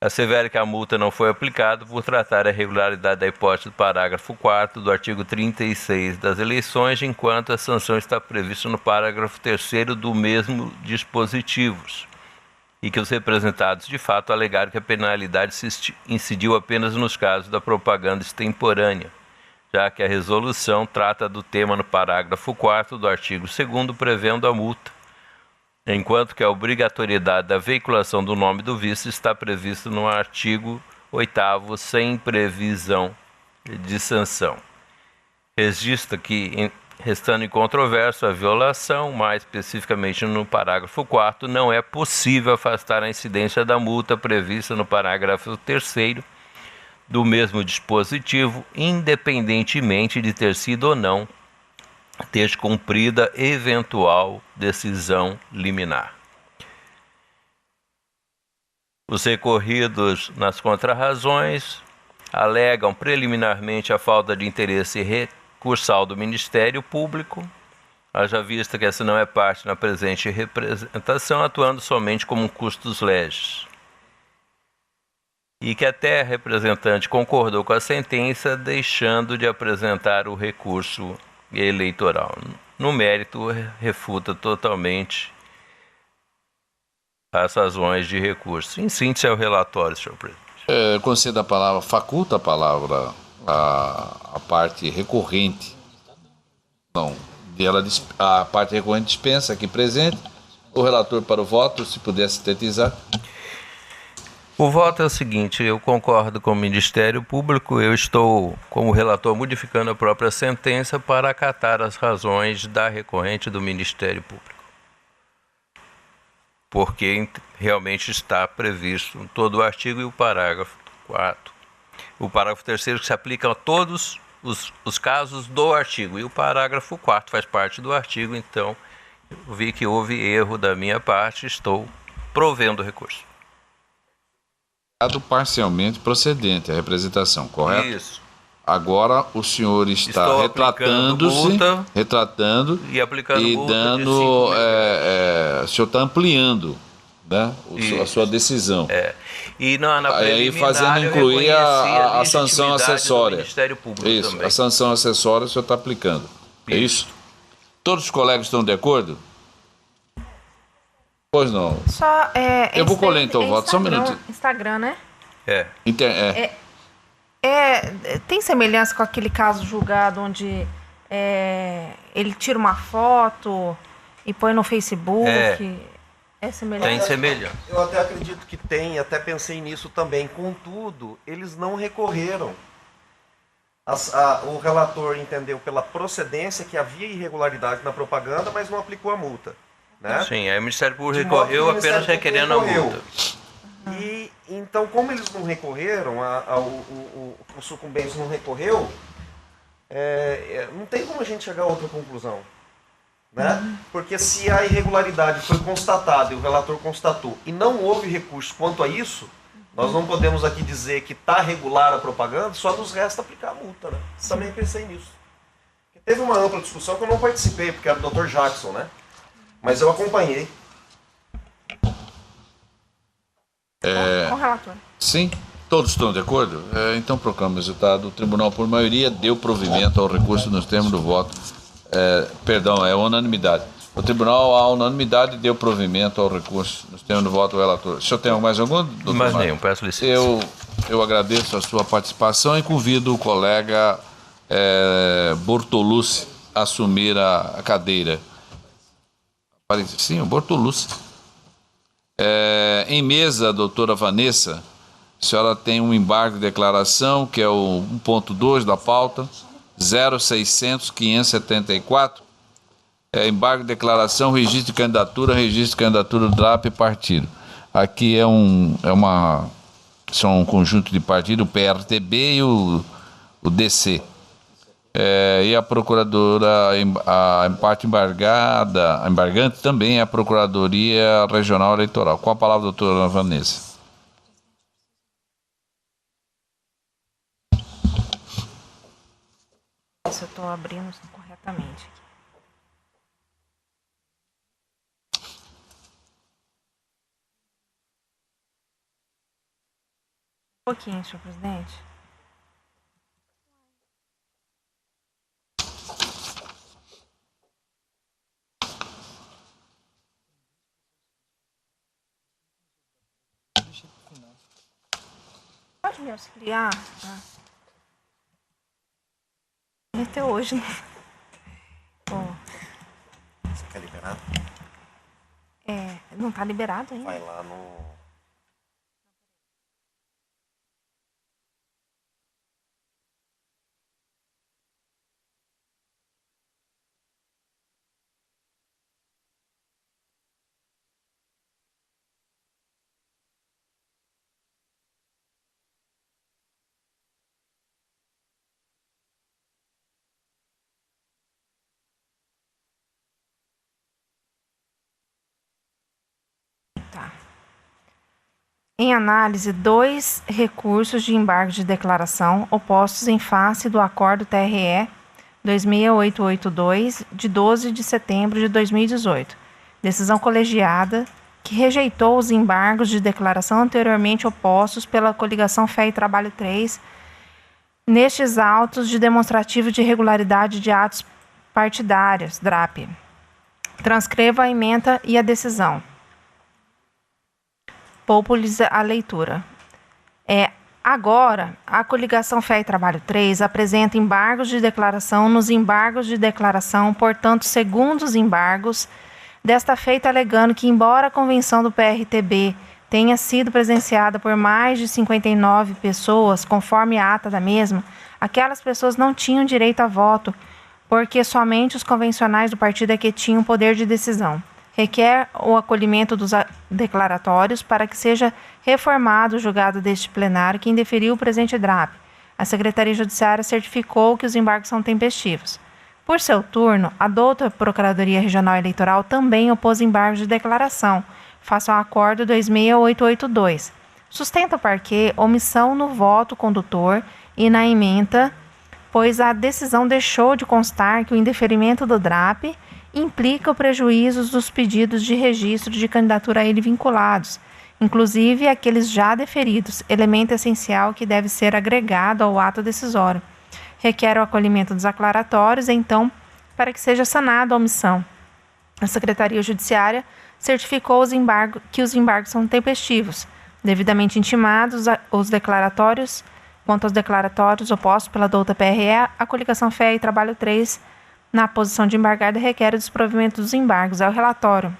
Assevera que a multa não foi aplicada por tratar a irregularidade da hipótese do parágrafo 4º do artigo 36 das eleições, enquanto a sanção está prevista no parágrafo 3º do mesmo dispositivo, e que os representados de fato alegaram que a penalidade se incidiu apenas nos casos da propaganda extemporânea, já que a resolução trata do tema no parágrafo 4º do artigo 2º, prevendo a multa, enquanto que a obrigatoriedade da veiculação do nome do vice está previsto no artigo 8º, sem previsão de sanção. Registra que, restando em controvérsia a violação, mais especificamente no parágrafo 4º, não é possível afastar a incidência da multa prevista no parágrafo 3º do mesmo dispositivo, independentemente de ter sido ou não descumprida eventual decisão liminar. Os recorridos nas contrarrazões alegam preliminarmente a falta de interesse recursal do Ministério Público, haja vista que essa não é parte na presente representação, atuando somente como custos legis. E que até a representante concordou com a sentença, deixando de apresentar o recurso eleitoral. No mérito, refuta totalmente as razões de recurso. Em síntese, é o relatório, senhor presidente. Conceda a palavra, faculta a palavra a parte recorrente. Não, a parte recorrente dispensa aqui presente. O relator para o voto, se puder sintetizar. O voto é o seguinte: eu concordo com o Ministério Público, eu estou, como relator, modificando a própria sentença para acatar as razões da recorrente do Ministério Público. Porque realmente está previsto todo o artigo e o parágrafo 4º. O parágrafo 3º que se aplica a todos os casos do artigo, e o parágrafo 4º faz parte do artigo, então eu vi que houve erro da minha parte, estou provendo o recurso. Parcialmente procedente a representação, correto? Isso. Agora o senhor está retratando e aplicando e multa dando, o senhor está ampliando, né, a sua decisão. E na aí fazendo incluir a sanção acessória. Do Ministério Público isso, também. A sanção acessória o senhor está aplicando. É isso? Todos os colegas estão de acordo? Pois não. Eu vou colher então o voto, só um minuto. Instagram, né? Tem semelhança com aquele caso julgado onde ele tira uma foto e põe no Facebook? É semelhante? Tem semelhança. Eu até acredito que tem, até pensei nisso também. Contudo, eles não recorreram. O relator entendeu pela procedência que havia irregularidade na propaganda, mas não aplicou a multa. Né? Sim, aí o Ministério Público recorreu apenas requerendo a multa. E então, como eles não recorreram, o sucumbente não recorreu, não tem como a gente chegar a outra conclusão. Né? Porque se a irregularidade foi constatada e o relator constatou e não houve recurso quanto a isso, nós não podemos aqui dizer que está regular a propaganda, só nos resta aplicar a multa. Né? Também pensei nisso. Teve uma ampla discussão que eu não participei, porque era o Dr. Jackson, né? Mas eu acompanhei. Com o relator. Sim, todos estão de acordo? Então proclamo o resultado. O tribunal, por maioria, deu provimento ao recurso nos termos do voto. É unanimidade. O tribunal, à unanimidade, deu provimento ao recurso nos termos do voto do relator. O senhor tem mais algum, doutor? Mais nenhum, peço licença. Eu agradeço a sua participação e convido o colega Bortolucci a assumir a cadeira. Sim, o Bortolucci. Em mesa, doutora Vanessa, a senhora tem um embargo de declaração, que é o 1.2 da pauta, 0600-574. Embargo de declaração, registro de candidatura do DRAP e partido. Aqui são um conjunto de partidos, o PRTB e o DC. E a procuradora, a parte embargante também é a Procuradoria Regional Eleitoral. Com a palavra, doutora Vanessa. Eu estou abrindo corretamente aqui. Um pouquinho, senhor presidente. Pode me auxiliar? até hoje. Você quer liberar? Não está liberado ainda. Vai lá no... Em análise, 2 recursos de embargo de declaração opostos em face do Acordo TRE 26882, de 12 de setembro de 2018. Decisão colegiada que rejeitou os embargos de declaração anteriormente opostos pela coligação Fé e Trabalho 3, nestes autos de demonstrativo de irregularidade de atos partidários, DRAP. Transcreva a ementa e a decisão. Poupo-lhes a leitura. Agora, a coligação Fé e Trabalho 3 apresenta embargos de declaração nos embargos de declaração, portanto, segundo os embargos, desta feita alegando que, embora a convenção do PRTB tenha sido presenciada por mais de 59 pessoas, conforme a ata da mesma, aquelas pessoas não tinham direito a voto, porque somente os convencionais do partido é que tinham poder de decisão. Requer o acolhimento dos declaratórios para que seja reformado o julgado deste plenário que indeferiu o presente DRAP. A Secretaria Judiciária certificou que os embargos são tempestivos. Por seu turno, a douta Procuradoria Regional Eleitoral também opôs embargos de declaração, face ao Acordo 26882. Sustenta o parquê omissão no voto condutor e na ementa, pois a decisão deixou de constar que o indeferimento do DRAP implica prejuízos dos pedidos de registro de candidatura a ele vinculados, inclusive aqueles já deferidos, elemento essencial que deve ser agregado ao ato decisório. Requer o acolhimento dos aclaratórios, então, para que seja sanada a omissão. A Secretaria Judiciária certificou que os embargos são tempestivos, devidamente intimados os declaratórios. Quanto aos declaratórios opostos pela douta PRE, a coligação Fé e Trabalho 3, na posição de embargada, requer o desprovimento dos embargos. É o relatório.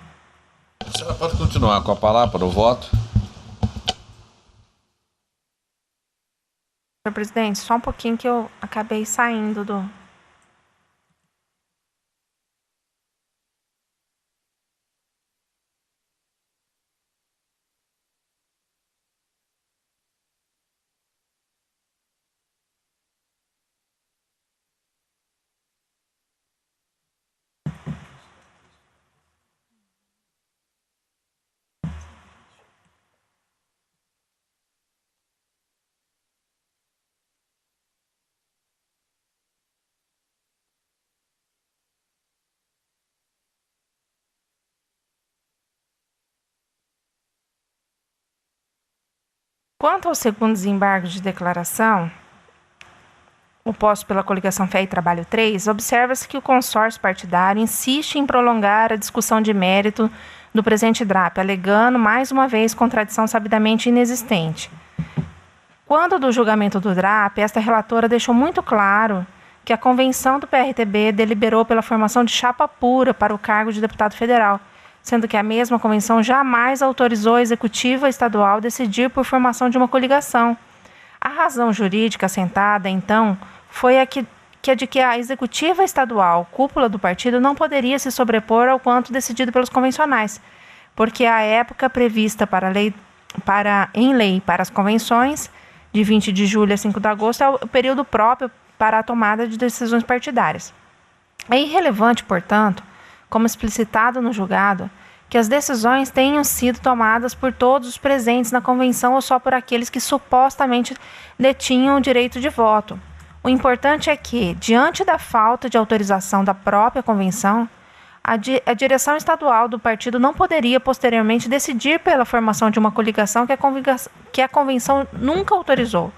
A senhora pode continuar com a palavra para o voto? Senhor presidente, só um pouquinho que eu acabei saindo do... Quanto aos segundos embargos de declaração, oposto pela coligação Fé e Trabalho 3, observa-se que o consórcio partidário insiste em prolongar a discussão de mérito do presente DRAP, alegando, mais uma vez, contradição sabidamente inexistente. Quando do julgamento do DRAP, esta relatora deixou muito claro que a convenção do PRTB deliberou pela formação de chapa pura para o cargo de deputado federal, sendo que a mesma convenção jamais autorizou a executiva estadual a decidir por formação de uma coligação. A razão jurídica assentada, então, foi a de que a executiva estadual, cúpula do partido, não poderia se sobrepor ao quanto decidido pelos convencionais, porque a época prevista em lei para as convenções, de 20 de julho a 5 de agosto, é o período próprio para a tomada de decisões partidárias. É irrelevante, portanto, como explicitado no julgado, que as decisões tenham sido tomadas por todos os presentes na convenção ou só por aqueles que supostamente detinham o direito de voto. O importante é que, diante da falta de autorização da própria convenção, a direção estadual do partido não poderia posteriormente decidir pela formação de uma coligação que a convenção nunca autorizou.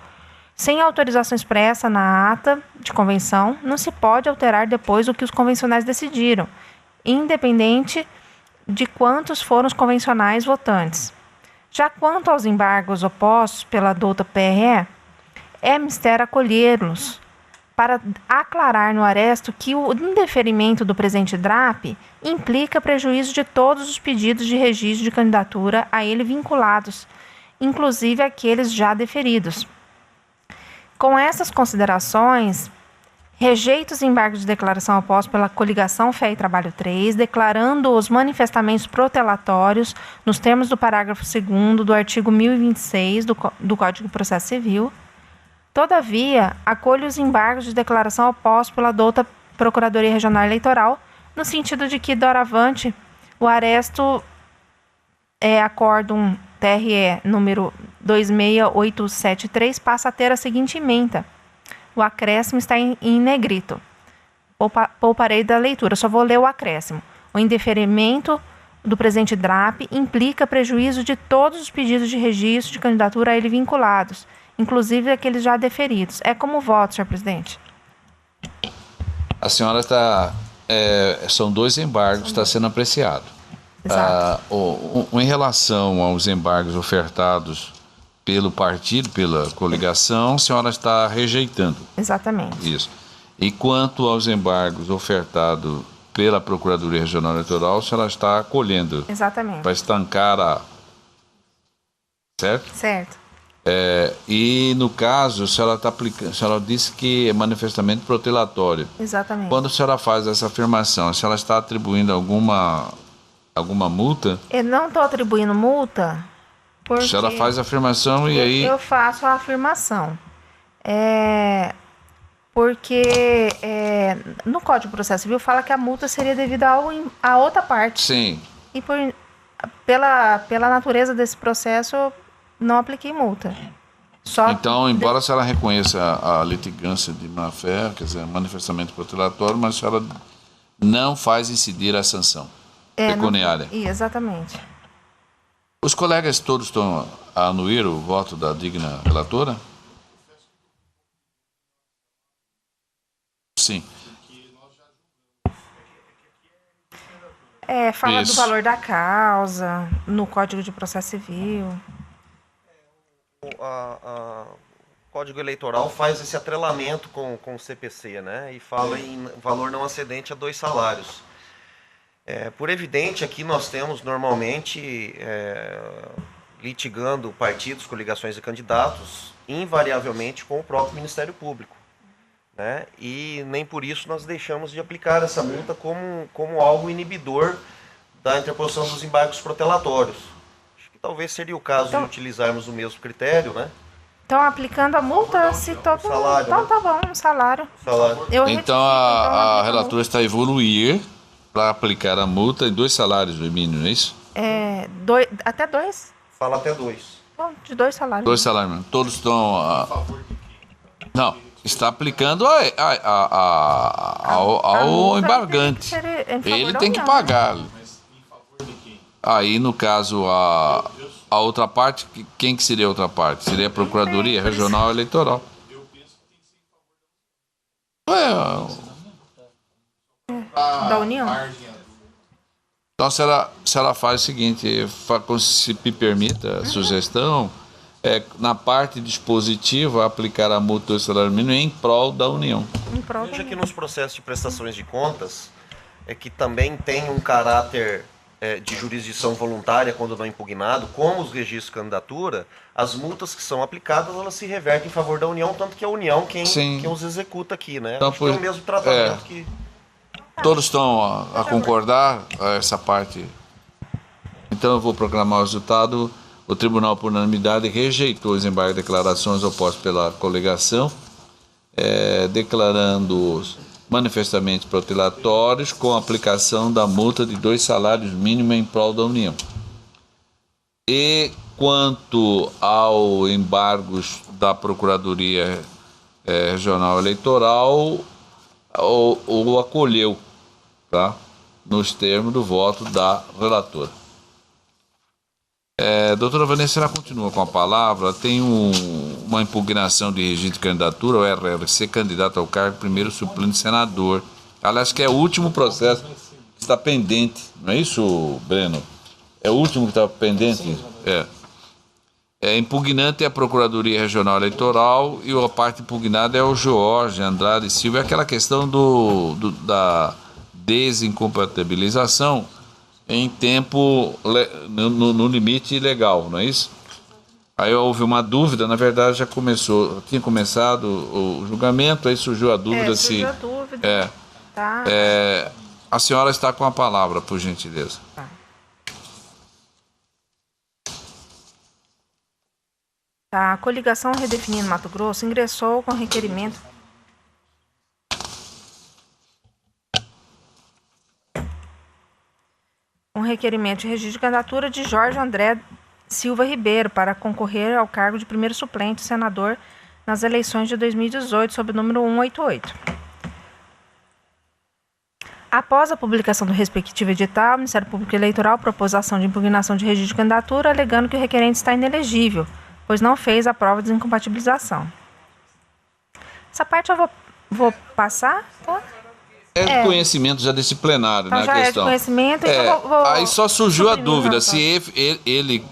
Sem autorização expressa na ata de convenção, não se pode alterar depois o que os convencionais decidiram, independente de quantos foram os convencionais votantes. Já quanto aos embargos opostos pela douta PRE, é mister acolhê-los, para aclarar no aresto que o indeferimento do presente DRAP implica prejuízo de todos os pedidos de registro de candidatura a ele vinculados, inclusive aqueles já deferidos. Com essas considerações, rejeita os embargos de declaração após pela coligação Fé e Trabalho 3, declarando os manifestamentos protelatórios nos termos do parágrafo 2º do artigo 1026 do Código de Processo Civil. Todavia, acolho os embargos de declaração opostos pela douta Procuradoria Regional Eleitoral, no sentido de que, doravante, o aresto Acórdão TRE número 26873 passa a ter a seguinte ementa. O acréscimo está em negrito. Pouparei da leitura, só vou ler o acréscimo. O indeferimento do presente DRAP implica prejuízo de todos os pedidos de registro de candidatura a ele vinculados, inclusive aqueles já deferidos. É como voto, senhor presidente. A senhora está... são 2 embargos, está sendo apreciado. Em relação aos embargos ofertados pelo partido, pela coligação, a senhora está rejeitando. Exatamente. Isso. E quanto aos embargos ofertados pela Procuradoria Regional Eleitoral, a senhora está acolhendo. Exatamente. Para estancar a... Certo? Certo. E no caso, a senhora está aplicando, a senhora disse que é manifestamento protelatório. Exatamente. Quando a senhora faz essa afirmação, a senhora está atribuindo alguma multa? Eu não estou atribuindo multa, porque... A senhora faz a afirmação e aí... Eu faço a afirmação. Porque no Código de Processo Civil fala que a multa seria devida a outra parte. Sim. E pela natureza desse processo, eu não apliquei multa. Então, embora a senhora reconheça a litigância de má-fé, quer dizer, manifestamento protelatório, mas a senhora não faz incidir a sanção pecuniária. Exatamente. Os colegas todos estão a anuir o voto da digna relatora? Sim. Fala do valor da causa, no Código de Processo Civil. O Código Eleitoral faz esse atrelamento com o CPC, né? E fala em valor não excedente a 2 salários. Por evidente, aqui nós temos normalmente litigando partidos, coligações e candidatos, invariavelmente com o próprio Ministério Público, né? E nem por isso nós deixamos de aplicar essa multa como algo inibidor da interposição dos embargos protelatórios. Acho que talvez seria o caso de utilizarmos o mesmo critério, né? Então, aplicando a multa, se todo salário, então, tá bom, um salário. Então, a relatora está a evoluir para aplicar a multa em 2 salários mínimos, não é isso? Até 2? Fala até 2. Bom, de 2 salários. 2 salários mínimos. Todos estão... Não, está aplicando ao embargante. Ele tem que pagar. Aí, no caso, a outra parte, quem que seria a outra parte? Seria a Procuradoria Regional Eleitoral. Da União? Então, se ela faz o seguinte, se me permita a sugestão, na parte dispositiva, aplicar a multa do salário mínimo em prol da União. Veja que nos processos de prestações de contas, que também tem um caráter de jurisdição voluntária quando não impugnado, como os registros de candidatura, as multas que são aplicadas, elas se revertem em favor da União, tanto que é a União quem os executa aqui, né? Então, acho que é o mesmo tratamento que... Todos estão a concordar a essa parte? Então eu vou proclamar o resultado. O Tribunal, por unanimidade, rejeitou os embargos de declarações opostos pela coligação, declarando os manifestamentos protelatórios com aplicação da multa de 2 salários mínimos em prol da União. E quanto ao embargos da Procuradoria Regional Eleitoral, o acolheu, tá? Nos termos do voto da relatora. Doutora Vanessa, ela continua com a palavra. Tem uma impugnação de registro de candidatura, o RRC, candidato ao cargo primeiro suplente senador. Aliás, que é o último processo que está pendente, não é isso, Breno? É o último que está pendente? Impugnante é a Procuradoria Regional Eleitoral e a parte impugnada é o Jorge Andrade Silva. É aquela questão da desincompatibilização em tempo, no limite legal, não é isso? Aí houve uma dúvida, na verdade já tinha começado o julgamento, aí surgiu a dúvida surgiu a dúvida. Tá. A senhora está com a palavra, por gentileza. Tá. A coligação Redefinindo Mato Grosso ingressou com requerimento de registro de candidatura de Jorge André Silva Ribeiro para concorrer ao cargo de primeiro suplente senador nas eleições de 2018, sob o número 188. Após a publicação do respectivo edital, o Ministério Público Eleitoral propôs a ação de impugnação de registro de candidatura, alegando que o requerente está inelegível, pois não fez a prova de desincompatibilização. Essa parte eu vou passar, tá? É conhecimento já desse plenário, então, né? Já a questão. É de conhecimento, então vou aí só surgiu a dúvida se ele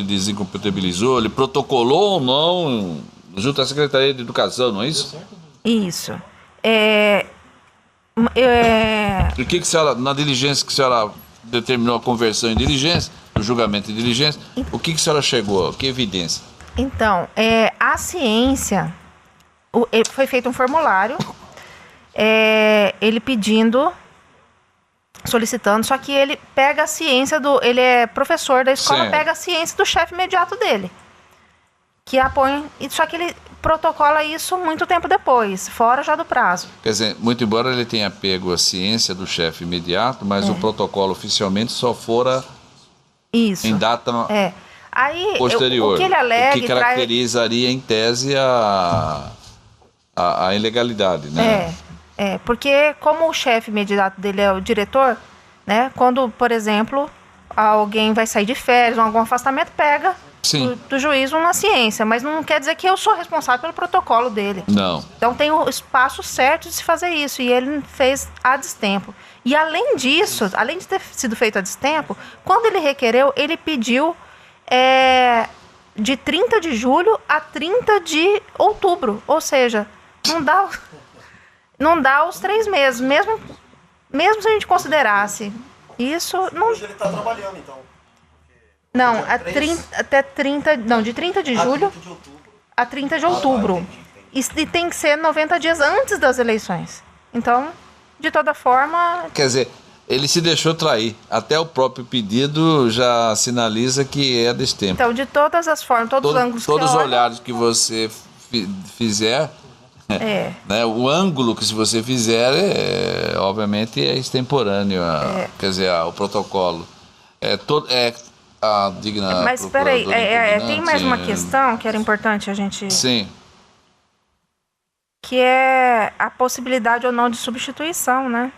desincompatibilizou, ele protocolou ou não junto à Secretaria de Educação, não é isso? Isso. O que a senhora, na diligência que a senhora determinou a conversão em diligência, o julgamento em diligência, o que a senhora chegou? Que evidência? Então, a ciência, foi feito um formulário, ele solicitando, só que ele pega a ciência ele é professor da escola, Sim. pega a ciência do chefe imediato dele, que apoia, só que ele protocola isso muito tempo depois, fora já do prazo. Quer dizer, muito embora ele tenha pego a ciência do chefe imediato, mas o protocolo oficialmente só fora em data posterior. O que ele alega, o que caracterizaria em tese a ilegalidade, né? Porque como o chefe imediato dele é o diretor, né? Quando, por exemplo, alguém vai sair de férias ou algum afastamento, pega do juiz uma ciência, mas não quer dizer que eu sou responsável pelo protocolo dele. Não. Então tem o espaço certo de se fazer isso, e ele fez a destempo. E além disso, além de ter sido feito a destempo, quando ele requereu, ele pediu de 30 de julho a 30 de outubro, ou seja, não dá os 3 meses, mesmo se a gente considerasse isso. Hoje ele está trabalhando, então. Não, de 30 de julho a 30 de outubro. E tem que ser 90 dias antes das eleições. Então, de toda forma... Quer dizer, ele se deixou trair. Até o próprio pedido já sinaliza que é desse tempo. Então, de todas as formas, todos os ângulos todos que os olhares que você fizer... né, o ângulo que se você fizer, obviamente, é extemporâneo. Quer dizer, o protocolo. Mas espera aí, tem mais uma questão que era importante a gente... Sim. Que é a possibilidade ou não de substituição, né?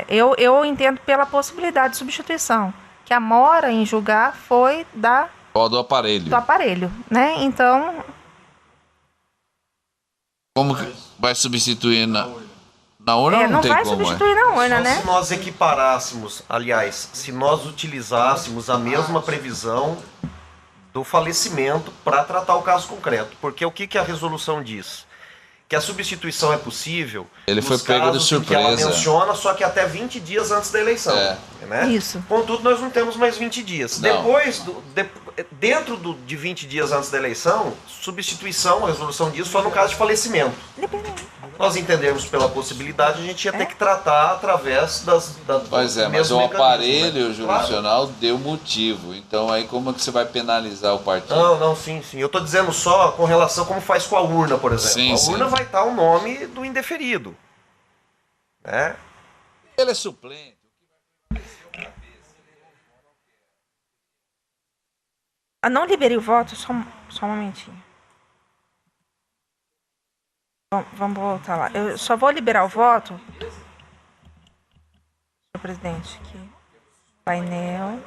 Eu entendo pela possibilidade de substituição. Que a mora em julgar foi do aparelho. Do aparelho, né? Então... Como que vai substituir na urna? Não tem vai como, substituir na urna, né? Se nós equiparássemos, aliás, se nós utilizássemos a mesma previsão do falecimento para tratar o caso concreto. Porque o que a resolução diz? Que a substituição é possível. Ele foi pego de surpresa. Que ela menciona, só que até 20 dias antes da eleição. Né? Isso. Contudo, nós não temos mais 20 dias. Não. Dentro de 20 dias antes da eleição, substituição, a resolução diz, só no caso de falecimento. Nós entendemos pela possibilidade, a gente ia ter que tratar através Pois mas o aparelho jurisdicional deu motivo. Então aí como é que você vai penalizar o partido? Não, sim. Eu estou dizendo só com relação como faz com a urna, por exemplo. A urna vai estar o nome do indeferido. Né? Ele é suplente. Não liberei o voto, só um momentinho. Vamos voltar lá. Eu só vou liberar o voto. Senhor presidente, aqui. Painel.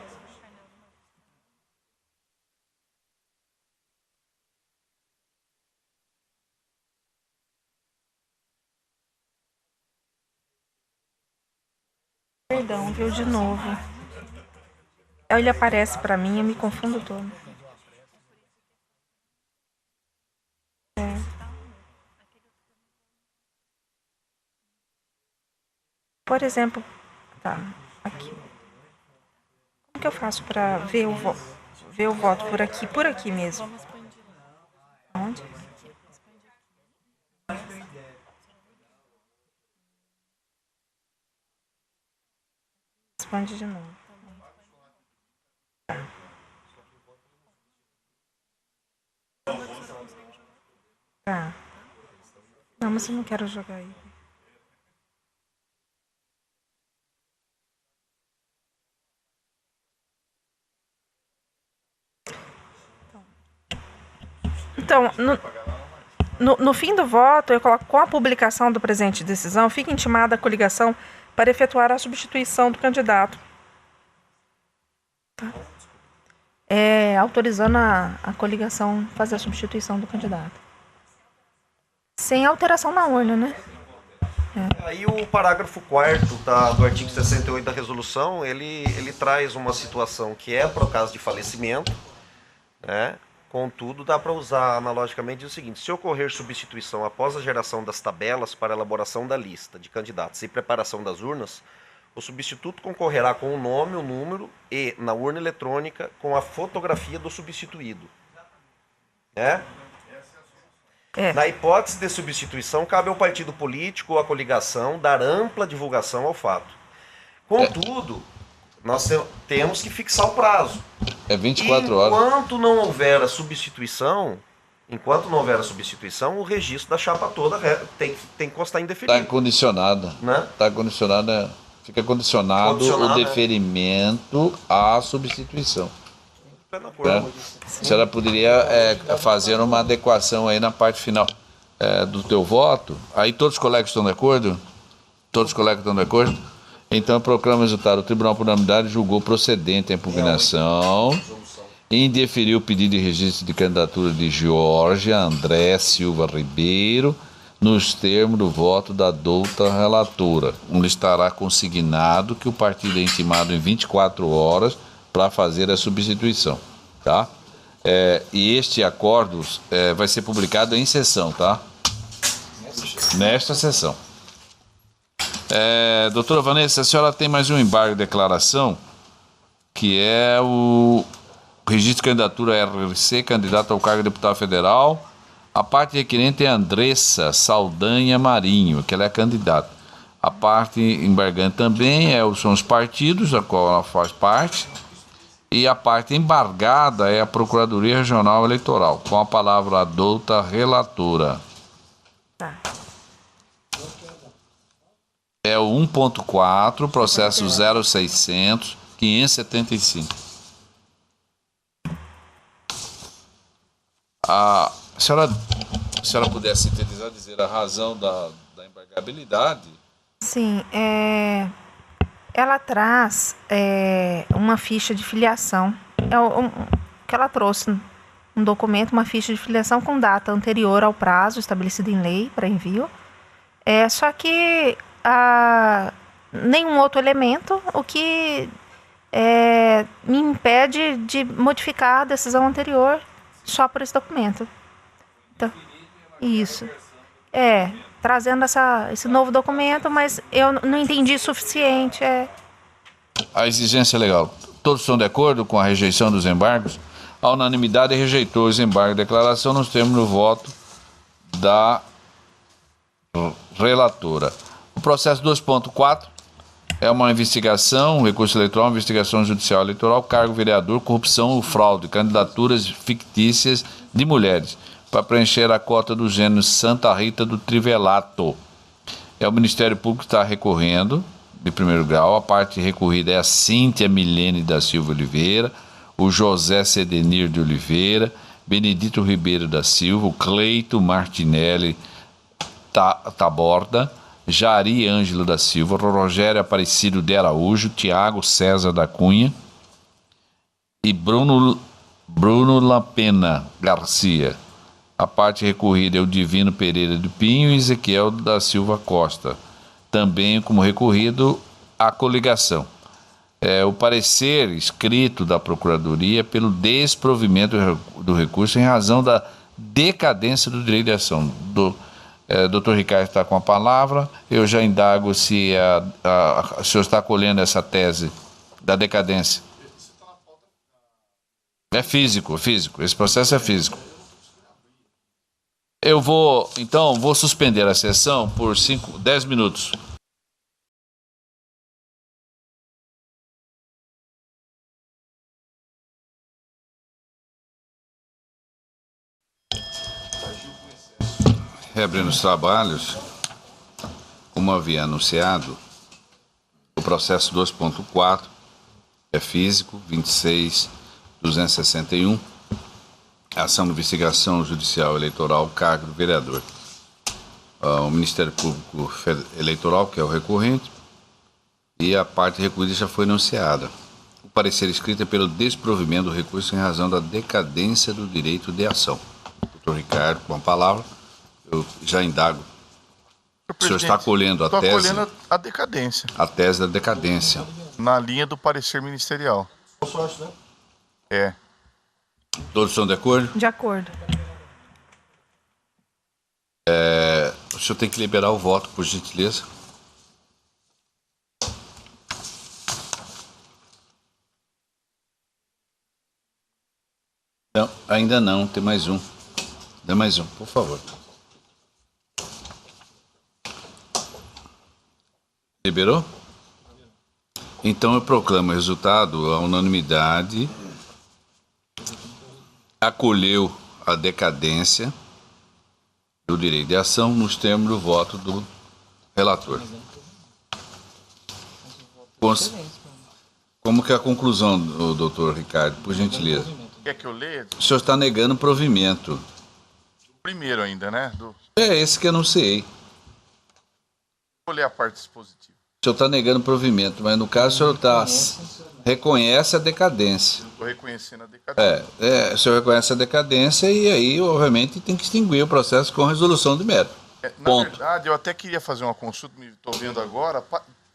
Perdão, viu de novo. Ele aparece para mim, eu me confundo todo. por exemplo, tá, aqui. Como que eu faço para ver o voto por aqui mesmo? Onde? Expande de novo. Tá. Não, mas eu não quero jogar aí. Então, no fim do voto, eu coloco: com a publicação do presente decisão, fica intimada a coligação para efetuar a substituição do candidato. Tá? Autorizando a coligação a fazer a substituição do candidato. Sem alteração na urna, né? Aí o parágrafo 4º do artigo 68 da resolução, ele traz uma situação que é para o caso de falecimento, né? Contudo, dá para usar analogicamente o seguinte: se ocorrer substituição após a geração das tabelas para elaboração da lista de candidatos e preparação das urnas, o substituto concorrerá com o nome, o número e, na urna eletrônica, com a fotografia do substituído. Na hipótese de substituição, cabe ao partido político ou à coligação dar ampla divulgação ao fato. Contudo, nós temos que fixar o prazo. 24 horas. Enquanto não houver a substituição, o registro da chapa toda tem que constar indeferido. Está condicionada. Né? Fica condicionado o deferimento à substituição. A senhora poderia fazer uma adequação aí na parte final do teu voto. Aí todos os colegas estão de acordo? Todos os colegas estão de acordo? Então, proclama o resultado. O Tribunal por Unanimidade julgou procedente a impugnação e indeferiu o pedido de registro de candidatura de Georgia André Silva Ribeiro nos termos do voto da douta relatora, onde estará consignado que o partido é intimado em 24 horas para fazer a substituição, tá? E este acordo vai ser publicado em sessão, tá? Nesta sessão. Doutora Vanessa, a senhora tem mais um embargo de declaração, que é o registro de candidatura RLC, candidato ao cargo de deputado federal. A parte requerente é Andressa Saldanha Marinho, que ela é candidata. A parte embargante também são os partidos, a qual ela faz parte. E a parte embargada é a Procuradoria Regional Eleitoral, com a palavra a douta relatora. Tá. É o 1.4, processo 0600 575. Se a senhora puder sintetizar, dizer a razão da embargabilidade. Sim, ela traz uma ficha de filiação, que ela trouxe um documento, uma ficha de filiação com data anterior ao prazo estabelecido em lei para envio. Só que nenhum outro elemento, o que me impede de modificar a decisão anterior só por esse documento. Então, isso. Trazendo esse novo documento, mas eu não entendi suficiente. A exigência legal. Todos estão de acordo com a rejeição dos embargos? A unanimidade rejeitou os embargos de declaração nos termos do voto da relatora. O processo 2.4 é uma investigação, um recurso eleitoral, uma investigação judicial eleitoral, cargo vereador, corrupção ou fraude, candidaturas fictícias de mulheres, para preencher a cota do gênero Santa Rita do Trivelato. O Ministério Público está recorrendo, de primeiro grau. A parte recorrida é a Cíntia Milene da Silva Oliveira, o José Cedenir de Oliveira, Benedito Ribeiro da Silva, o Cleito Martinelli Taborda, Jari Ângelo da Silva, Rogério Aparecido de Araújo, Tiago César da Cunha e Bruno Lapena Garcia. A parte recorrida é o Divino Pereira do Pinho e Ezequiel da Silva Costa. Também como recorrido a coligação. O parecer escrito da Procuradoria pelo desprovimento do recurso em razão da decadência do direito de ação. Doutor Ricardo está com a palavra. Eu já indago se o senhor está acolhendo essa tese da decadência. É físico. Esse processo é físico. Eu vou suspender a sessão por 10 minutos. Reabrindo os trabalhos, como havia anunciado, o processo 2.4 é físico, 26.261, ação de investigação judicial eleitoral, cargo do vereador. O Ministério Público Eleitoral, que é o recorrente, e a parte recorrida já foi anunciada. O parecer escrito é pelo desprovimento do recurso em razão da decadência do direito de ação. Doutor Ricardo, com a palavra. Eu já indago. O senhor está acolhendo a tese? Estou acolhendo a decadência. A tese da decadência. Na linha do parecer ministerial. É. Todos estão de acordo? De acordo. O senhor tem que liberar o voto, por gentileza. Não, ainda não. Tem mais um. Dê mais um, por favor. Liberou? Então eu proclamo o resultado. A unanimidade acolheu a decadência do direito de ação nos termos do voto do relator. Como que é a conclusão do doutor Ricardo, por gentileza? Quer que eu leia? O senhor está negando provimento. Primeiro ainda, né? É esse que eu anunciei. Vou ler a parte dispositiva. O senhor está negando provimento, mas no caso o senhor reconhece a decadência. Estou reconhecendo a decadência. O senhor reconhece a decadência e aí, obviamente, tem que extinguir o processo com resolução de mérito. Na verdade, eu até queria fazer uma consulta, estou vendo agora,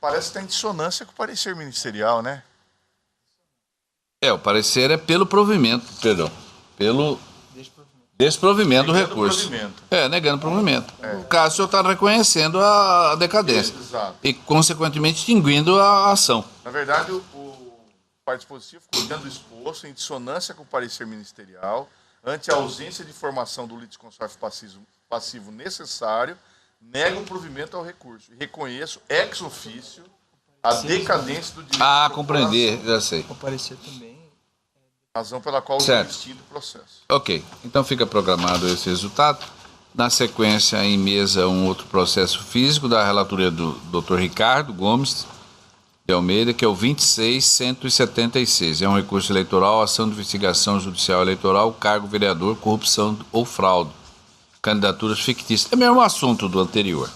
parece que está em dissonância com o parecer ministerial, né? O parecer é pelo provimento, pelo desprovimento do recurso. Negando provimento. No caso, o senhor está reconhecendo a decadência. Exato. E, consequentemente, extinguindo a ação. Na verdade, o parte positivo ficou dentro do exposto, em dissonância com o parecer ministerial, ante a ausência de informação do litisconsórcio passivo necessário, nego o provimento ao recurso. E reconheço, ex officio, a decadência do direito. Compreender, já sei. O parecer também. Razão pela qual desisti do processo. Ok, então fica programado esse resultado. Na sequência, em mesa, um outro processo físico da relatoria do Dr. Ricardo Gomes de Almeida, que é o 26.176. É um recurso eleitoral, ação de investigação judicial eleitoral, cargo vereador, corrupção ou fraude. Candidaturas fictícias. É o mesmo assunto do anterior.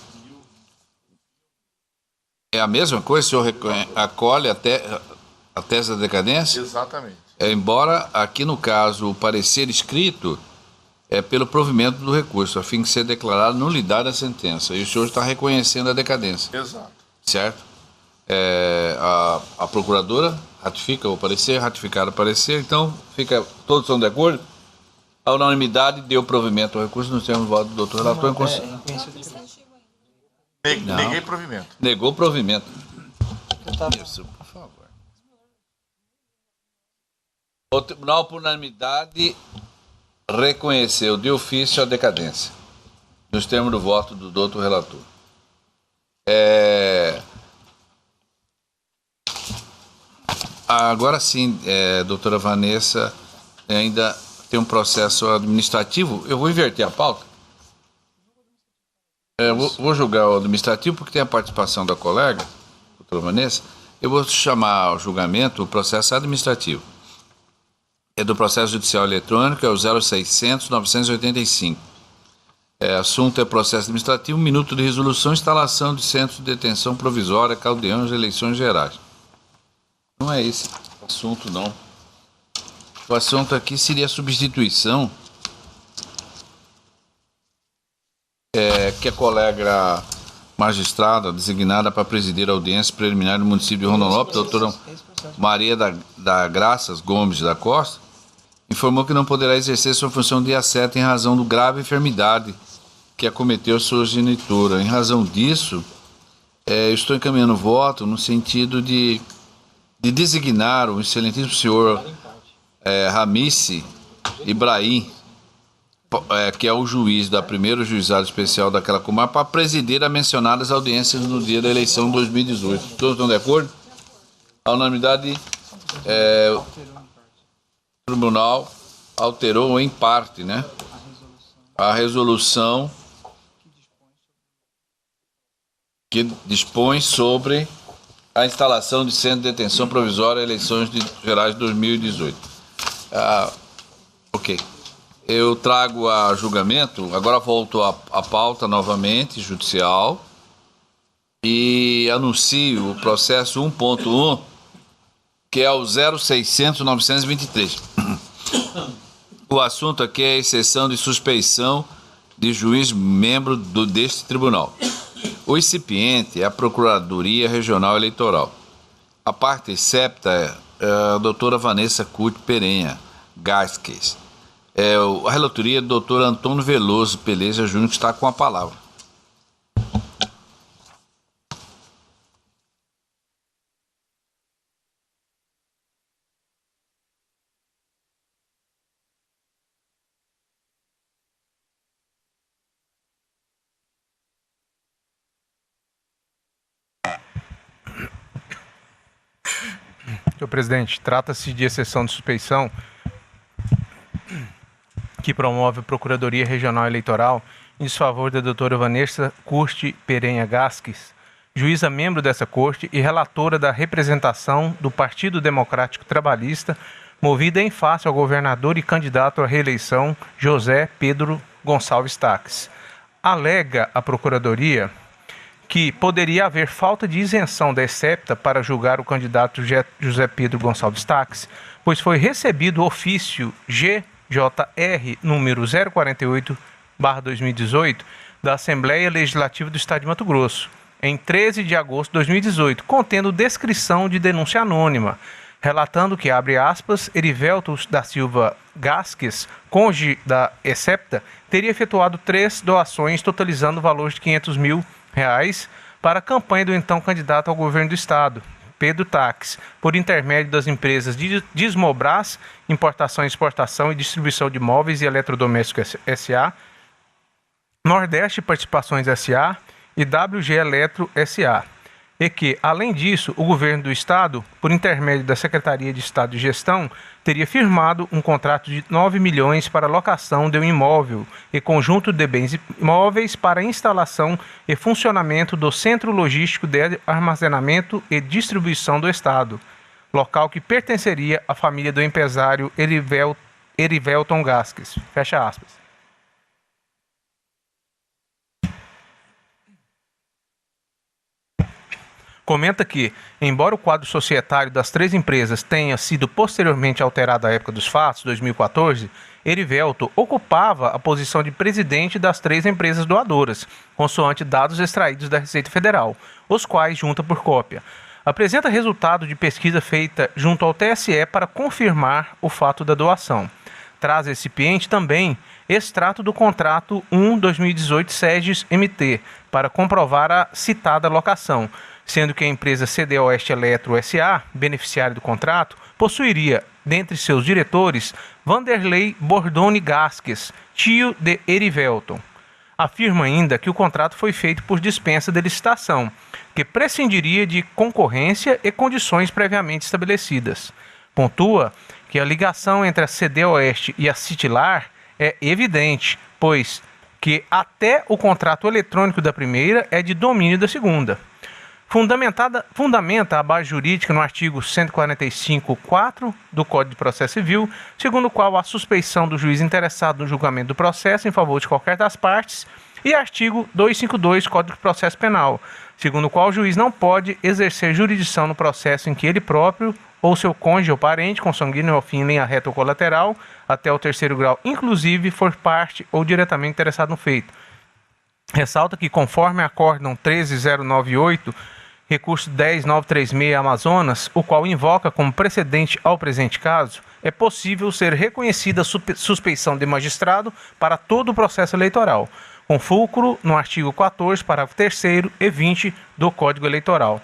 É a mesma coisa? O senhor acolhe até a tese da decadência? Exatamente. Embora, aqui no caso, o parecer escrito é pelo provimento do recurso, a fim de ser declarada nulidade da sentença. E o senhor está reconhecendo a decadência. Exato. Certo? A procuradora ratifica o parecer, ratificado o parecer, então todos estão de acordo? A unanimidade deu provimento ao recurso nos termos do voto do doutor relator. Neguei provimento. Negou provimento. Isso, por favor. O tribunal, por unanimidade, reconheceu de ofício a decadência, nos termos do voto do doutor relator. Agora sim, doutora Vanessa, ainda tem um processo administrativo. Eu vou inverter a pauta. Vou julgar o administrativo porque tem a participação da colega, doutora Vanessa. Eu vou chamar ao julgamento o processo administrativo. É do processo judicial eletrônico, é o 0600-985. Assunto é processo administrativo, minuto de resolução, instalação de centro de detenção provisória, Caldeões, eleições gerais. Não é esse o assunto, não. O assunto aqui seria a substituição que a colega magistrada designada para presidir a audiência preliminar do município de Rondonópolis, doutora Maria da Graças Gomes da Costa, informou que não poderá exercer sua função dia 7 em razão do grave enfermidade que acometeu sua genitora. Em razão disso, eu estou encaminhando voto no sentido de designar o excelentíssimo senhor Ramice Ibrahim, que é o juiz da primeira juizada especial daquela comarca, para presidir as mencionadas audiências no dia da eleição de 2018. Todos estão de acordo? A unanimidade, o tribunal alterou em parte, né, a resolução que dispõe sobre a instalação de centro de detenção provisória eleições gerais de 2018. Ok. Eu trago a julgamento, agora volto à pauta novamente, judicial, e anuncio o processo 1.1, que é o 0600-923. O assunto aqui é a exceção de suspeição de juiz membro deste tribunal. O recipiente é a Procuradoria Regional Eleitoral. A parte excepta é a doutora Vanessa Curti Perenha Gasques. A relatoria é do doutor Antônio Veloso Peleja Júnior, que está com a palavra. Senhor presidente, trata-se de exceção de suspeição que promove a Procuradoria Regional Eleitoral em desfavor da doutora Vanessa Curti Perenha Gasques, juíza membro dessa corte e relatora da representação do Partido Democrático Trabalhista, movida em face ao governador e candidato à reeleição José Pedro Gonçalves Taques. Alega a Procuradoria que poderia haver falta de isenção da excepta para julgar o candidato José Pedro Gonçalves Taques, pois foi recebido o ofício GJR número 048/2018 da Assembleia Legislativa do Estado de Mato Grosso, em 13 de agosto de 2018, contendo descrição de denúncia anônima, relatando que, abre aspas, Erivelto da Silva Gasques, cônjuge da excepta, teria efetuado 3 doações totalizando o valor de R$500 mil para a campanha do então candidato ao governo do estado, Pedro Taques, por intermédio das empresas Dismobras, Importação, Exportação e Distribuição de Móveis e Eletrodomésticos S.A., Nordeste Participações S.A. e WG Eletro S.A., e que, além disso, o governo do estado, por intermédio da Secretaria de Estado de Gestão, teria firmado um contrato de 9 milhões para locação de um imóvel e conjunto de bens imóveis para instalação e funcionamento do Centro Logístico de Armazenamento e Distribuição do Estado, local que pertenceria à família do empresário Erivelton Gasques. Fecha aspas. Comenta que, embora o quadro societário das 3 empresas tenha sido posteriormente alterado à época dos fatos, 2014, Erivelto ocupava a posição de presidente das 3 empresas doadoras, consoante dados extraídos da Receita Federal, os quais junta por cópia. Apresenta resultado de pesquisa feita junto ao TSE para confirmar o fato da doação. Traz recipiente também extrato do contrato 1/2018 SEGES MT para comprovar a citada locação, sendo que a empresa CD Oeste Eletro S.A., beneficiária do contrato, possuiria, dentre seus diretores, Vanderlei Bordoni Gasques, tio de Erivelton. Afirma ainda que o contrato foi feito por dispensa de licitação, que prescindiria de concorrência e condições previamente estabelecidas. Pontua que a ligação entre a CD Oeste e a Citilar é evidente, pois que até o contrato eletrônico da primeira é de domínio da segunda. Fundamenta a base jurídica no artigo 145.4 do Código de Processo Civil, segundo o qual a suspeição do juiz interessado no julgamento do processo em favor de qualquer das partes, e artigo 252 do Código de Processo Penal, segundo o qual o juiz não pode exercer jurisdição no processo em que ele próprio ou seu cônjuge ou parente, consanguíneo ou fim em linha reta ou colateral, até o 3º grau, inclusive, for parte ou diretamente interessado no feito. Ressalta que, conforme acórdão 13098, recurso 10936 Amazonas, o qual invoca como precedente ao presente caso, é possível ser reconhecida a suspeição de magistrado para todo o processo eleitoral, com fulcro no artigo 14, parágrafo 3º e 20 do Código Eleitoral.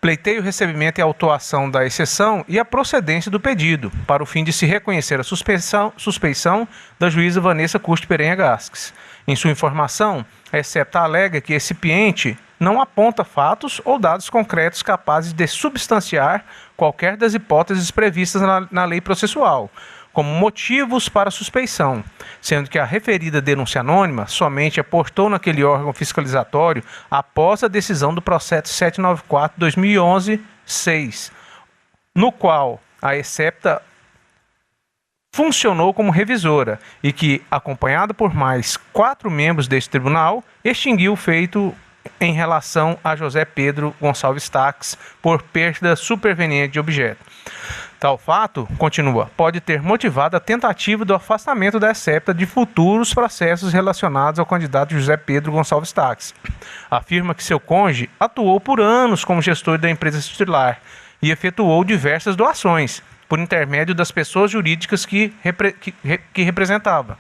Pleiteio o recebimento e autuação da exceção e a procedência do pedido, para o fim de se reconhecer a suspeição da juíza Vanessa Custe Perenha Gasques. Em sua informação, a excepta alega que recipiente não aponta fatos ou dados concretos capazes de substanciar qualquer das hipóteses previstas na lei processual, como motivos para suspeição, sendo que a referida denúncia anônima somente aportou naquele órgão fiscalizatório após a decisão do processo 794/2011-6, no qual a excepta funcionou como revisora e que, acompanhada por mais 4 membros deste tribunal, extinguiu o feito em relação a José Pedro Gonçalves Tax por perda superveniente de objeto. Tal fato, continua, pode ter motivado a tentativa do afastamento da excepta de futuros processos relacionados ao candidato José Pedro Gonçalves Tax. Afirma que seu cônjuge atuou por anos como gestor da empresa titular e efetuou diversas doações por intermédio das pessoas jurídicas que representava.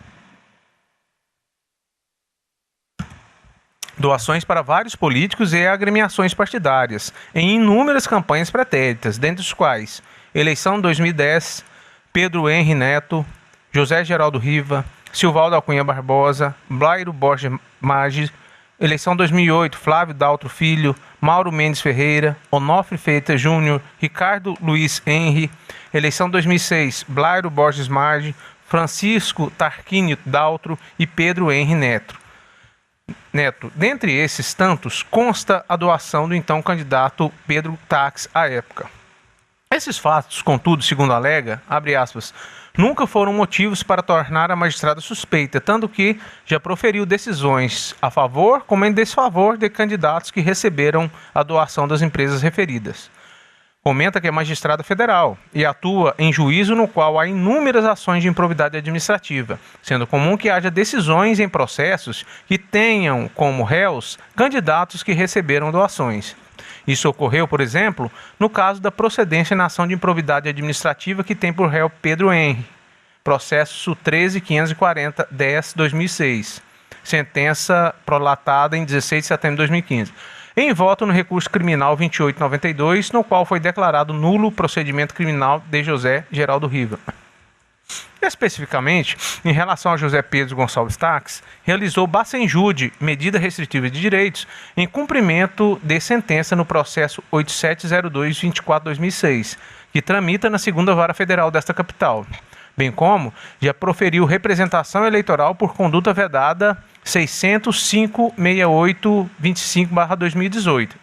Doações para vários políticos e agremiações partidárias, em inúmeras campanhas pretéritas, dentre os quais eleição 2010, Pedro Henri Neto, José Geraldo Riva, Silvaldo Alcunha Barbosa, Blairo Borges Maggi, eleição 2008, Flávio Daltro Filho, Mauro Mendes Ferreira, Onofre Freitas Júnior, Ricardo Luiz Henri, eleição 2006, Blairo Borges Maggi, Francisco Tarquínio Daltro e Pedro Henri Neto. Dentre esses tantos, consta a doação do então candidato Pedro Tax à época. Esses fatos, contudo, segundo alega, abre aspas, nunca foram motivos para tornar a magistrada suspeita, tanto que já proferiu decisões a favor como em desfavor de candidatos que receberam a doação das empresas referidas. Comenta que é magistrada federal e atua em juízo no qual há inúmeras ações de improbidade administrativa, sendo comum que haja decisões em processos que tenham como réus candidatos que receberam doações. Isso ocorreu, por exemplo, no caso da procedência na ação de improbidade administrativa que tem por réu Pedro Henri, processo 13.540-10/2006, sentença prolatada em 16 de setembro de 2015. Em voto no recurso criminal 2892, no qual foi declarado nulo o procedimento criminal de José Geraldo Riva. Especificamente, em relação a José Pedro Gonçalves Tax, realizou bacenjude, medida restritiva de direitos, em cumprimento de sentença no processo 8702-24/2006, que tramita na 2ª Vara Federal desta capital, bem como já proferiu representação eleitoral por conduta vedada 605-6825/2018.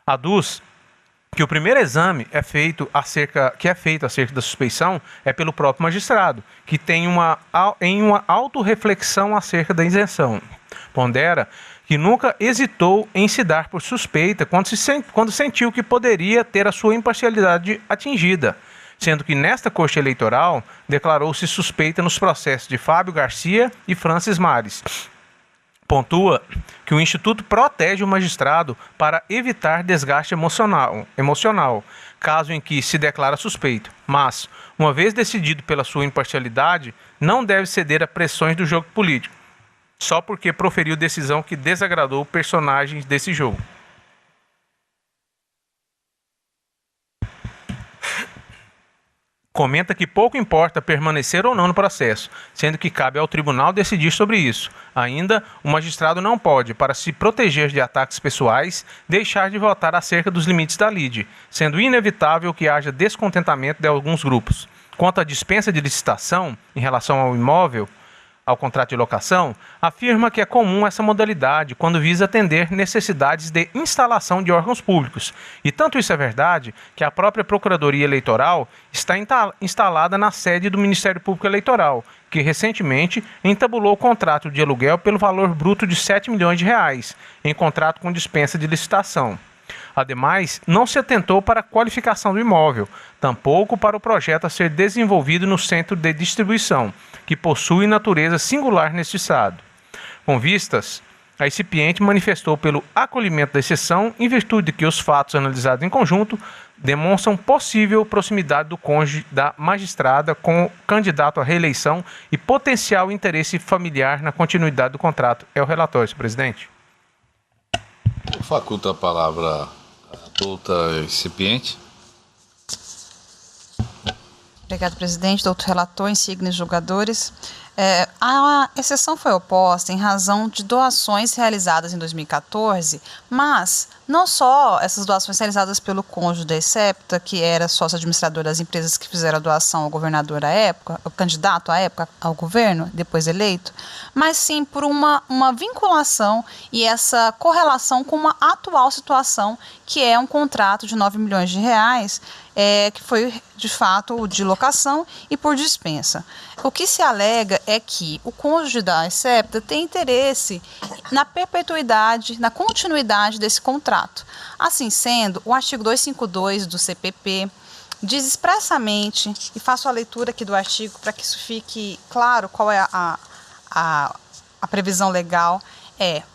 Aduz que o primeiro exame feito acerca da suspeição é pelo próprio magistrado, que tem uma autorreflexão acerca da isenção. Pondera que nunca hesitou em se dar por suspeita quando sentiu que poderia ter a sua imparcialidade atingida, sendo que nesta corte eleitoral declarou-se suspeita nos processos de Fábio Garcia e Francis Mares. Pontua que o Instituto protege o magistrado para evitar desgaste emocional, caso em que se declara suspeito, mas, uma vez decidido pela sua imparcialidade, não deve ceder a pressões do jogo político, só porque proferiu decisão que desagradou personagens desse jogo. Comenta que pouco importa permanecer ou não no processo, sendo que cabe ao tribunal decidir sobre isso. Ainda, o magistrado não pode, para se proteger de ataques pessoais, deixar de votar acerca dos limites da lide, sendo inevitável que haja descontentamento de alguns grupos. Quanto à dispensa de licitação, em relação ao imóvel, ao contrato de locação, afirma que é comum essa modalidade quando visa atender necessidades de instalação de órgãos públicos. E tanto isso é verdade que a própria Procuradoria Eleitoral está instalada na sede do Ministério Público Eleitoral, que recentemente entabulou o contrato de aluguel pelo valor bruto de R$ 7 milhões, em contrato com dispensa de licitação. Ademais, não se atentou para a qualificação do imóvel, tampouco para o projeto a ser desenvolvido no centro de distribuição, que possui natureza singular neste estado. Com vistas a recipiente manifestou pelo acolhimento da exceção, em virtude de que os fatos analisados em conjunto demonstram possível proximidade do cônjuge da magistrada com o candidato à reeleição e potencial interesse familiar na continuidade do contrato. É o relatório, senhor presidente. Faculta a palavra à doutora recipiente. Obrigado, presidente. Doutor relator, insígnios julgadores. A exceção foi oposta em razão de doações realizadas em 2014, mas não só essas doações realizadas pelo cônjuge da excepta, que era sócio administrador das empresas que fizeram a doação ao governador à época, o candidato à época ao governo, depois eleito, mas sim por uma vinculação e essa correlação com uma atual situação, que é um contrato de 9 milhões de reais, que foi de fato de locação e por dispensa. O que se alega é que o cônjuge da excepta tem interesse na perpetuidade, na continuidade desse contrato. Assim sendo, o artigo 252 do CPP diz expressamente, e faço a leitura aqui do artigo para que isso fique claro qual é a previsão legal,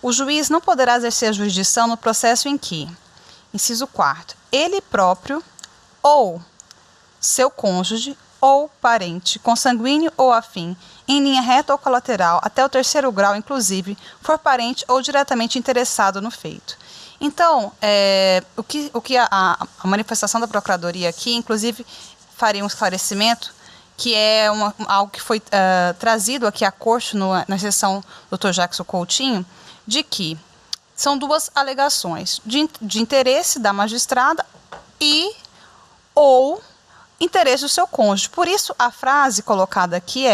o juiz não poderá exercer a jurisdição no processo em que, inciso 4º, ele próprio ou seu cônjuge ou parente, consanguíneo ou afim, em linha reta ou colateral, até o 3º grau, inclusive, for parente ou diretamente interessado no feito. Então, o que a manifestação da Procuradoria aqui, inclusive, faria um esclarecimento, que é algo que foi trazido aqui à corte na sessão do Dr. Jackson Coutinho, de que são duas alegações de interesse da magistrada ou interesse do seu cônjuge. Por isso, a frase colocada aqui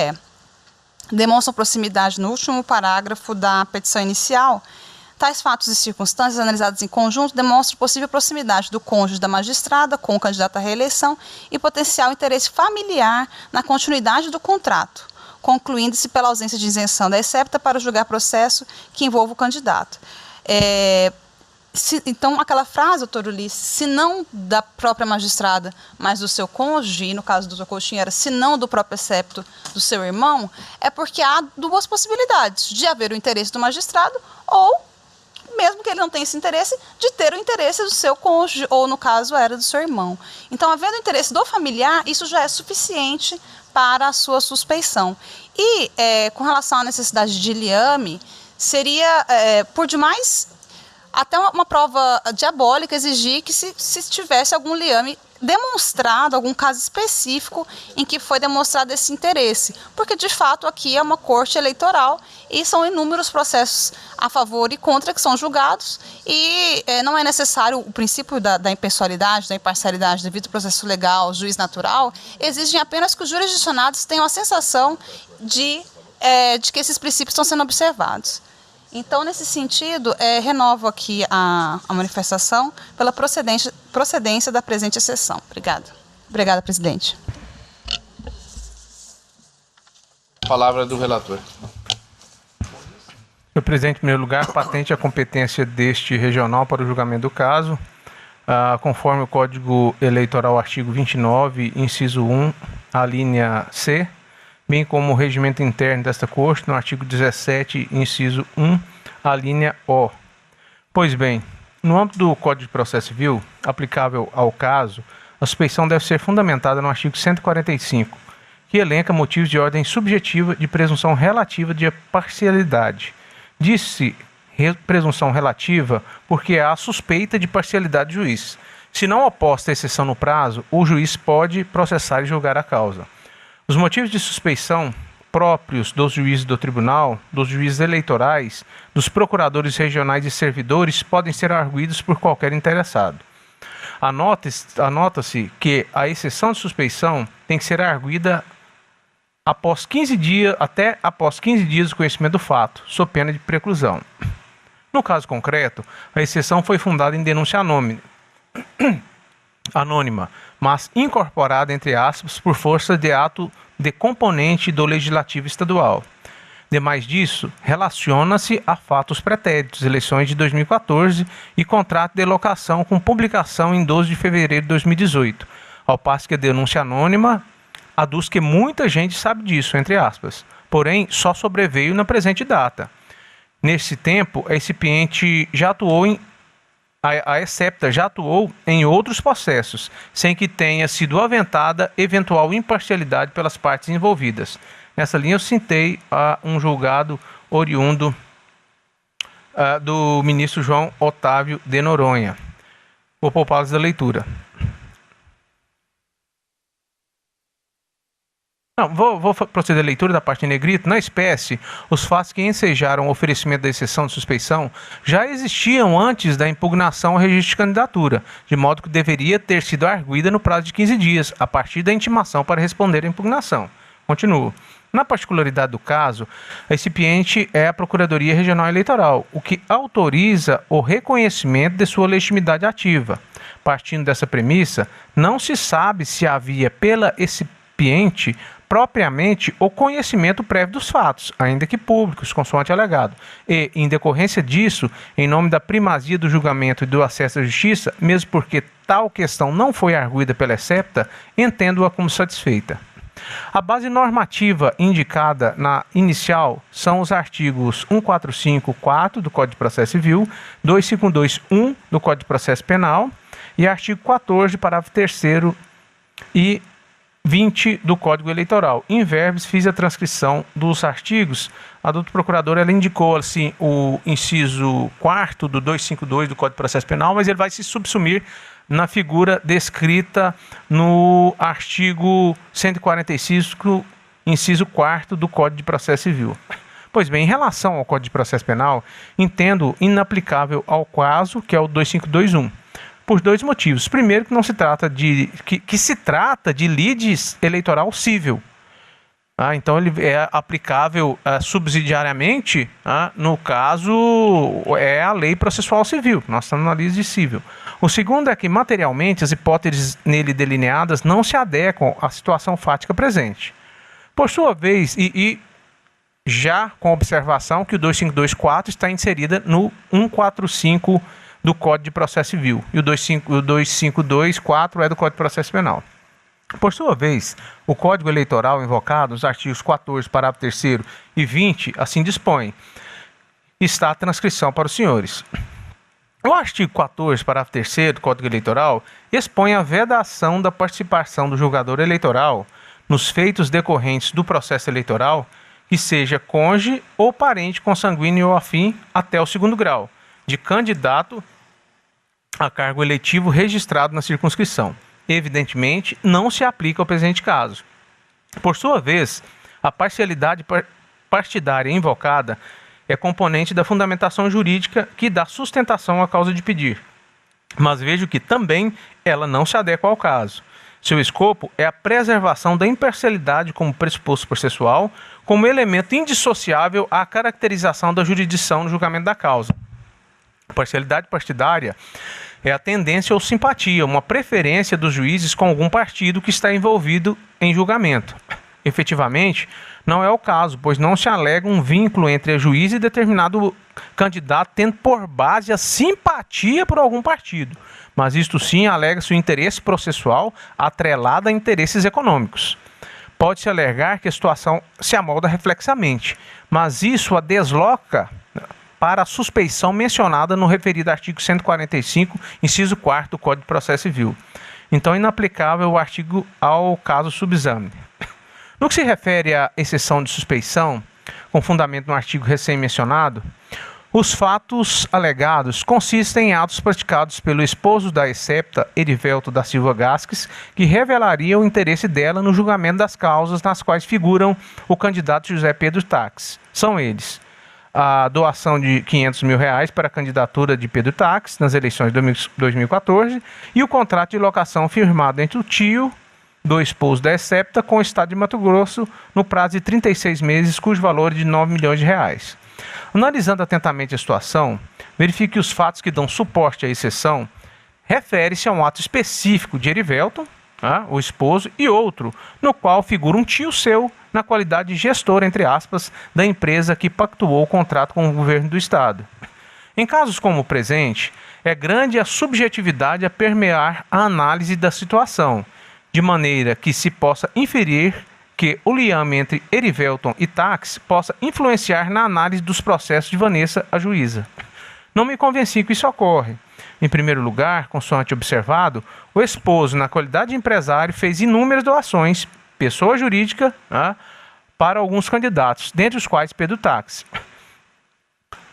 demonstra proximidade no último parágrafo da petição inicial. Tais fatos e circunstâncias analisados em conjunto demonstram possível proximidade do cônjuge da magistrada com o candidato à reeleição e potencial interesse familiar na continuidade do contrato, concluindo-se pela ausência de isenção da excepta para julgar processo que envolva o candidato. Então, aquela frase, doutor Ulisses, se não da própria magistrada, mas do seu cônjuge, e no caso do doutor Coutinho era se não do próprio excepto do seu irmão, é porque há duas possibilidades, de haver o interesse do magistrado ou, mesmo que ele não tenha esse interesse, de ter o interesse do seu cônjuge, ou no caso era do seu irmão. Então, havendo o interesse do familiar, isso já é suficiente para a sua suspeição. E, com relação à necessidade de liame, seria, por demais, até uma prova diabólica exigir que se tivesse algum liame demonstrado, algum caso específico em que foi demonstrado esse interesse. Porque, de fato, aqui é uma corte eleitoral e são inúmeros processos a favor e contra que são julgados e não é necessário o princípio da impessoalidade, da imparcialidade devido ao processo legal, juiz natural, exigem apenas que os jurisdicionados tenham a sensação de que esses princípios estão sendo observados. Então, nesse sentido, renovo aqui a manifestação pela procedência da presente exceção. Obrigada. Obrigada, presidente. Palavra do relator. Senhor presidente, em primeiro lugar, patente a competência deste regional para o julgamento do caso, conforme o Código Eleitoral, artigo 29, inciso 1, a linha C, bem como o regimento interno desta corte, no artigo 17, inciso 1, a linha O. Pois bem, no âmbito do Código de Processo Civil, aplicável ao caso, a suspeição deve ser fundamentada no artigo 145, que elenca motivos de ordem subjetiva de presunção relativa de parcialidade. Diz-se presunção relativa porque há suspeita de parcialidade do juiz. Se não oposta a exceção no prazo, o juiz pode processar e julgar a causa. Os motivos de suspeição próprios dos juízes do tribunal, dos juízes eleitorais, dos procuradores regionais e servidores podem ser arguidos por qualquer interessado. Anota-se que a exceção de suspeição tem que ser arguida após 15 dias do conhecimento do fato, sob pena de preclusão. No caso concreto, a exceção foi fundada em denúncia anônima, mas incorporada, entre aspas, por força de ato de componente do Legislativo Estadual. Demais disso, relaciona-se a fatos pretéritos, eleições de 2014 e contrato de locação com publicação em 12 de fevereiro de 2018, ao passo que a denúncia anônima aduz que muita gente sabe disso, entre aspas, porém só sobreveio na presente data. Nesse tempo, a recipiente já atuou a ESEPTA já atuou em outros processos, sem que tenha sido aventada eventual imparcialidade pelas partes envolvidas. Nessa linha, eu citei um julgado oriundo do ministro João Otávio de Noronha. Vou poupá-los da leitura. Não, vou proceder à leitura da parte em negrito. Na espécie, os fatos que ensejaram o oferecimento da exceção de suspeição já existiam antes da impugnação ao registro de candidatura, de modo que deveria ter sido arguida no prazo de 15 dias, a partir da intimação para responder à impugnação. Continuo. Na particularidade do caso, a recipiente é a Procuradoria Regional Eleitoral, o que autoriza o reconhecimento de sua legitimidade ativa. Partindo dessa premissa, não se sabe se havia pela recipiente propriamente o conhecimento prévio dos fatos, ainda que públicos, consoante alegado. E, em decorrência disso, em nome da primazia do julgamento e do acesso à justiça, mesmo porque tal questão não foi arguida pela ESEPTA, entendo-a como satisfeita. A base normativa indicada na inicial são os artigos 145.4 do Código de Processo Civil, 252.1 do Código de Processo Penal e artigo 14, parágrafo 3º e 20 do Código Eleitoral. Em verbis, fiz a transcrição dos artigos. A doutora procuradora ela indicou assim, o inciso 4º do 252 do Código de Processo Penal, mas ele vai se subsumir na figura descrita no artigo 145, inciso 4º do Código de Processo Civil. Pois bem, em relação ao Código de Processo Penal, entendo inaplicável ao caso, que é o 2521. Por dois motivos. Primeiro, que não se trata de que se trata de lide eleitoral civil. Então ele é aplicável subsidiariamente, no caso é a lei processual civil. Nós estamos na lide civil. O segundo é que materialmente as hipóteses nele delineadas não se adequam à situação fática presente. Por sua vez, e já com observação que o 2524 está inserida no 145 do Código de Processo Civil, e o 2524 é do Código de Processo Penal. Por sua vez, o Código Eleitoral invocado, os artigos 14, parágrafo 3º e 20, assim dispõe. Está a transcrição para os senhores. O artigo 14, parágrafo 3º do Código Eleitoral expõe a vedação da participação do julgador eleitoral nos feitos decorrentes do processo eleitoral, que seja cônjuge ou parente consanguíneo ou afim até o 2º grau, de candidato a cargo eletivo registrado na circunscrição. Evidentemente, não se aplica ao presente caso. Por sua vez, a parcialidade partidária invocada é componente da fundamentação jurídica que dá sustentação à causa de pedir. Mas vejo que também ela não se adequa ao caso. Seu escopo é a preservação da imparcialidade como pressuposto processual, como elemento indissociável à caracterização da jurisdição no julgamento da causa. A parcialidade partidária é a tendência ou simpatia, uma preferência dos juízes com algum partido que está envolvido em julgamento. Efetivamente, não é o caso, pois não se alega um vínculo entre a juiz e determinado candidato tendo por base a simpatia por algum partido, mas isto sim alega-se o interesse processual atrelado a interesses econômicos. Pode-se alegar que a situação se amolda reflexamente, mas isso a desloca para a suspeição mencionada no referido artigo 145, inciso 4º do Código de Processo Civil. Então, inaplicável o artigo ao caso subexame. No que se refere à exceção de suspeição, com fundamento no artigo recém-mencionado, os fatos alegados consistem em atos praticados pelo esposo da ESEPTA, Erivelto da Silva Gasques, que revelaria o interesse dela no julgamento das causas nas quais figuram o candidato José Pedro Taques. São eles: a doação de R$500 mil para a candidatura de Pedro Taques nas eleições de 2014 e o contrato de locação firmado entre o tio do esposo da ESEPTA com o Estado de Mato Grosso no prazo de 36 meses, cujo valor é de R$9 milhões. Analisando atentamente a situação, verifique que os fatos que dão suporte à exceção refere-se a um ato específico de Erivelto, o esposo, e outro, no qual figura um tio seu na qualidade de gestor, entre aspas, da empresa que pactuou o contrato com o governo do Estado. Em casos como o presente, é grande a subjetividade a permear a análise da situação, de maneira que se possa inferir que o liame entre Erivelton e Táxi possa influenciar na análise dos processos de Vanessa, a juíza. Não me convenci que isso ocorre. Em primeiro lugar, consoante observado, o esposo, na qualidade de empresário, fez inúmeras doações, pessoa jurídica, para alguns candidatos, dentre os quais Pedro Táxi.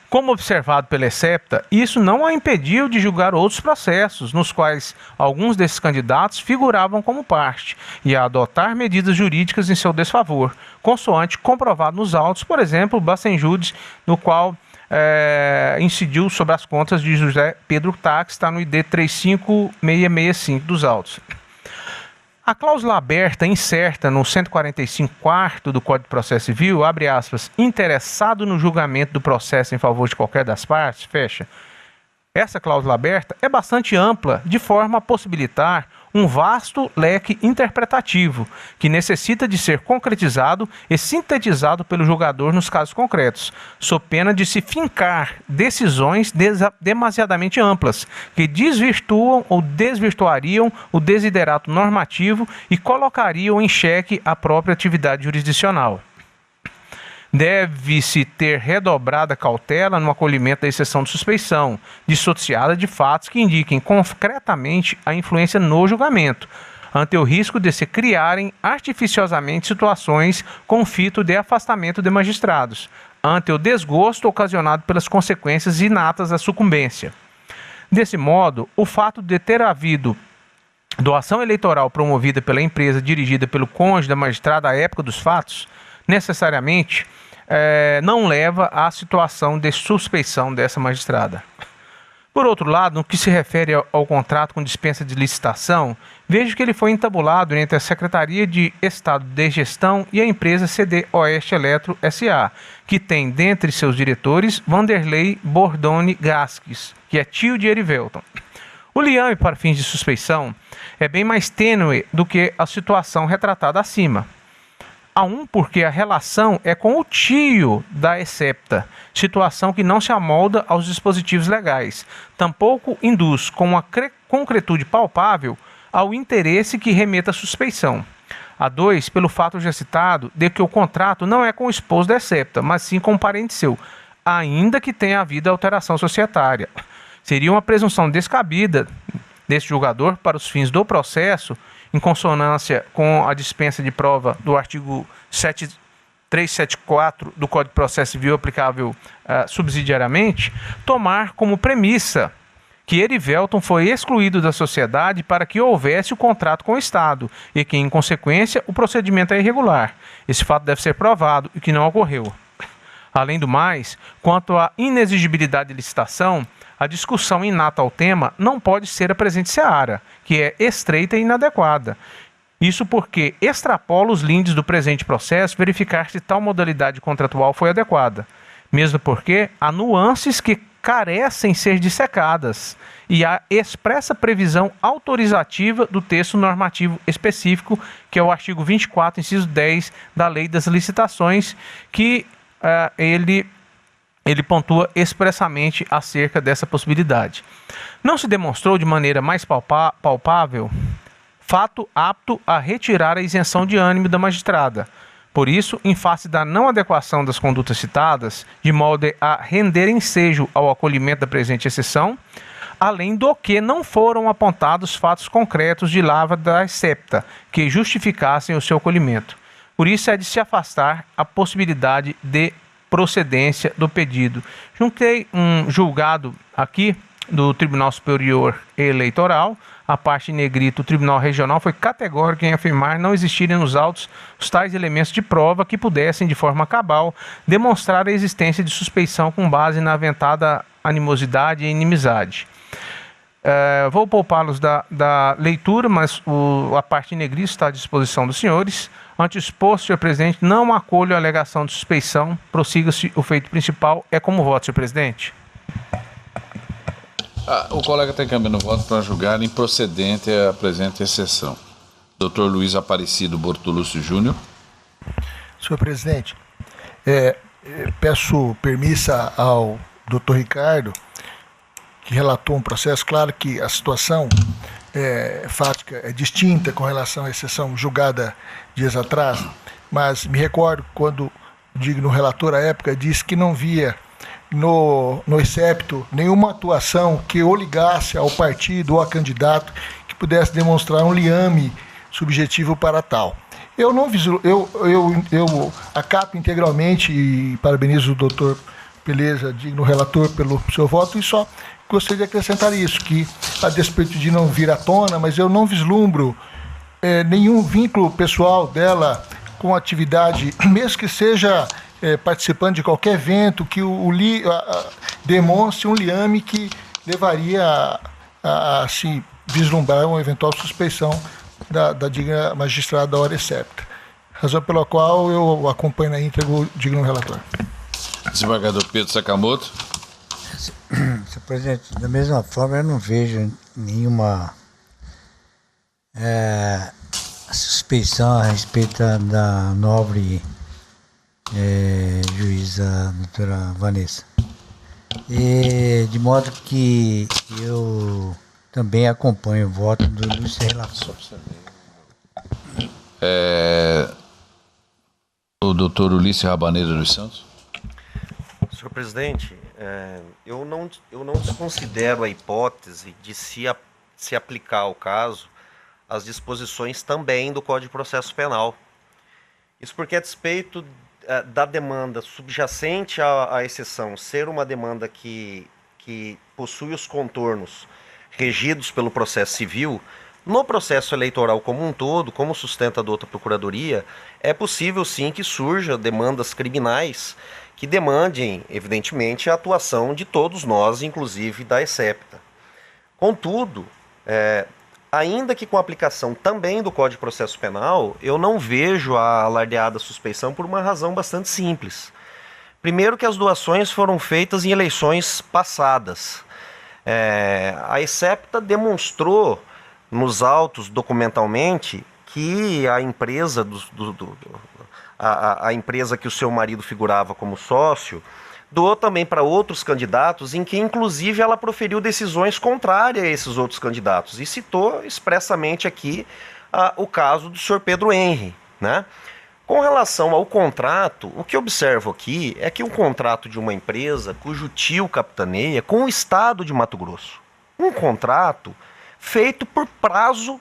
Como observado pela ESEPTA, isso não a impediu de julgar outros processos, nos quais alguns desses candidatos figuravam como parte, e a adotar medidas jurídicas em seu desfavor, consoante comprovado nos autos, por exemplo, o Bacenjudes, no qual incidiu sobre as contas de José Pedro Táxi, está no ID 35665 dos autos. A cláusula aberta incerta no 145º do Código de Processo Civil, abre aspas, interessado no julgamento do processo em favor de qualquer das partes, fecha. Essa cláusula aberta é bastante ampla, de forma a possibilitar um vasto leque interpretativo, que necessita de ser concretizado e sintetizado pelo julgador nos casos concretos, sob pena de se fincar decisões demasiadamente amplas, que desvirtuam ou desvirtuariam o desiderato normativo e colocariam em xeque a própria atividade jurisdicional. Deve-se ter redobrada cautela no acolhimento da exceção de suspeição, dissociada de fatos que indiquem concretamente a influência no julgamento, ante o risco de se criarem artificiosamente situações com fito de afastamento de magistrados, ante o desgosto ocasionado pelas consequências inatas da sucumbência. Desse modo, o fato de ter havido doação eleitoral promovida pela empresa dirigida pelo cônjuge da magistrada à época dos fatos, necessariamente não leva à situação de suspeição dessa magistrada. Por outro lado, no que se refere ao contrato com dispensa de licitação, vejo que ele foi entabulado entre a Secretaria de Estado de Gestão e a empresa CD Oeste Eletro S.A., que tem dentre seus diretores Vanderlei Bordoni Gasques, que é tio de Erivelton. O liame para fins de suspeição é bem mais tênue do que a situação retratada acima. Porque a relação é com o tio da ESEPTA, situação que não se amolda aos dispositivos legais, tampouco induz com uma concretude palpável ao interesse que remeta à suspeição. A 2, pelo fato já citado de que o contrato não é com o esposo da ESEPTA, mas sim com um parente seu, ainda que tenha havido alteração societária. Seria uma presunção descabida deste julgador para os fins do processo, em consonância com a dispensa de prova do artigo 374 do Código de Processo Civil aplicável subsidiariamente, tomar como premissa que Erivelton foi excluído da sociedade para que houvesse o contrato com o Estado e que, em consequência, o procedimento é irregular. Esse fato deve ser provado e que não ocorreu. Além do mais, quanto à inexigibilidade de licitação, a discussão inata ao tema não pode ser a presente seara, que é estreita e inadequada. Isso porque extrapola os lindes do presente processo verificar se tal modalidade contratual foi adequada, mesmo porque há nuances que carecem ser dissecadas e há expressa previsão autorizativa do texto normativo específico, que é o artigo 24, inciso 10 da Lei das Licitações, que ele pontua expressamente acerca dessa possibilidade. Não se demonstrou de maneira mais palpável fato apto a retirar a isenção de ânimo da magistrada. Por isso, em face da não adequação das condutas citadas, de modo a render ensejo ao acolhimento da presente exceção, além do que não foram apontados fatos concretos de lavra da ESEPTA que justificassem o seu acolhimento. Por isso é de se afastar a possibilidade de procedência do pedido. Juntei um julgado aqui do Tribunal Superior Eleitoral. A parte em negrito, o Tribunal Regional foi categórico em afirmar não existirem nos autos os tais elementos de prova que pudessem, de forma cabal, demonstrar a existência de suspeição com base na aventada animosidade e inimizade. Vou poupá-los da leitura, mas a parte em negrito está à disposição dos senhores. Ante o exposto, senhor presidente, não acolho a alegação de suspeição. Prossiga-se o feito principal. É como voto, senhor presidente. O colega tem câmbio no voto para julgar improcedente a presente exceção. Dr. Luiz Aparecido Bortolúcio Júnior. Senhor presidente, peço permissa ao Dr. Ricardo, que relatou um processo. Claro que a situação fática é distinta com relação à exceção julgada dias atrás, mas me recordo quando o digno relator à época disse que não via no excepto nenhuma atuação que o ligasse ao partido ou a candidato que pudesse demonstrar um liame subjetivo para tal. Eu não eu acato integralmente e parabenizo o doutor Peleza, digno relator, pelo seu voto, e só gostaria de acrescentar isso, que a despeito de não vir à tona, mas eu não vislumbro nenhum vínculo pessoal dela com a atividade, mesmo que seja participando de qualquer evento, que demonstre um liame que levaria a se vislumbrar uma eventual suspeição da digna magistrada da hora excepta. Razão pela qual eu acompanho na íntegra o digno relator. Desembargador Pedro Sakamoto. Senhor presidente, da mesma forma eu não vejo nenhuma suspeição a respeito da nobre juíza doutora Vanessa. E, de modo que eu também acompanho o voto do ilustre relator. O doutor Ulisses Rabaneira dos Santos. Senhor presidente, eu não desconsidero a hipótese de se aplicar ao caso as disposições também do Código de Processo Penal. Isso porque, a despeito da demanda subjacente à exceção ser uma demanda que possui os contornos regidos pelo processo civil, no processo eleitoral como um todo, como sustenta a douta Procuradoria, é possível sim que surja demandas criminais que demandem, evidentemente, a atuação de todos nós, inclusive da excepta. Contudo, ainda que com a aplicação também do Código de Processo Penal, eu não vejo a alardeada suspeição por uma razão bastante simples. Primeiro, que as doações foram feitas em eleições passadas. A excepta demonstrou nos autos documentalmente que a empresa a empresa que o seu marido figurava como sócio doou também para outros candidatos, em que inclusive ela proferiu decisões contrárias a esses outros candidatos, e citou expressamente aqui o caso do senhor Pedro Henry, né? Com relação ao contrato, o que observo aqui é que um contrato de uma empresa cujo tio capitaneia com o estado de Mato Grosso, um contrato feito por prazo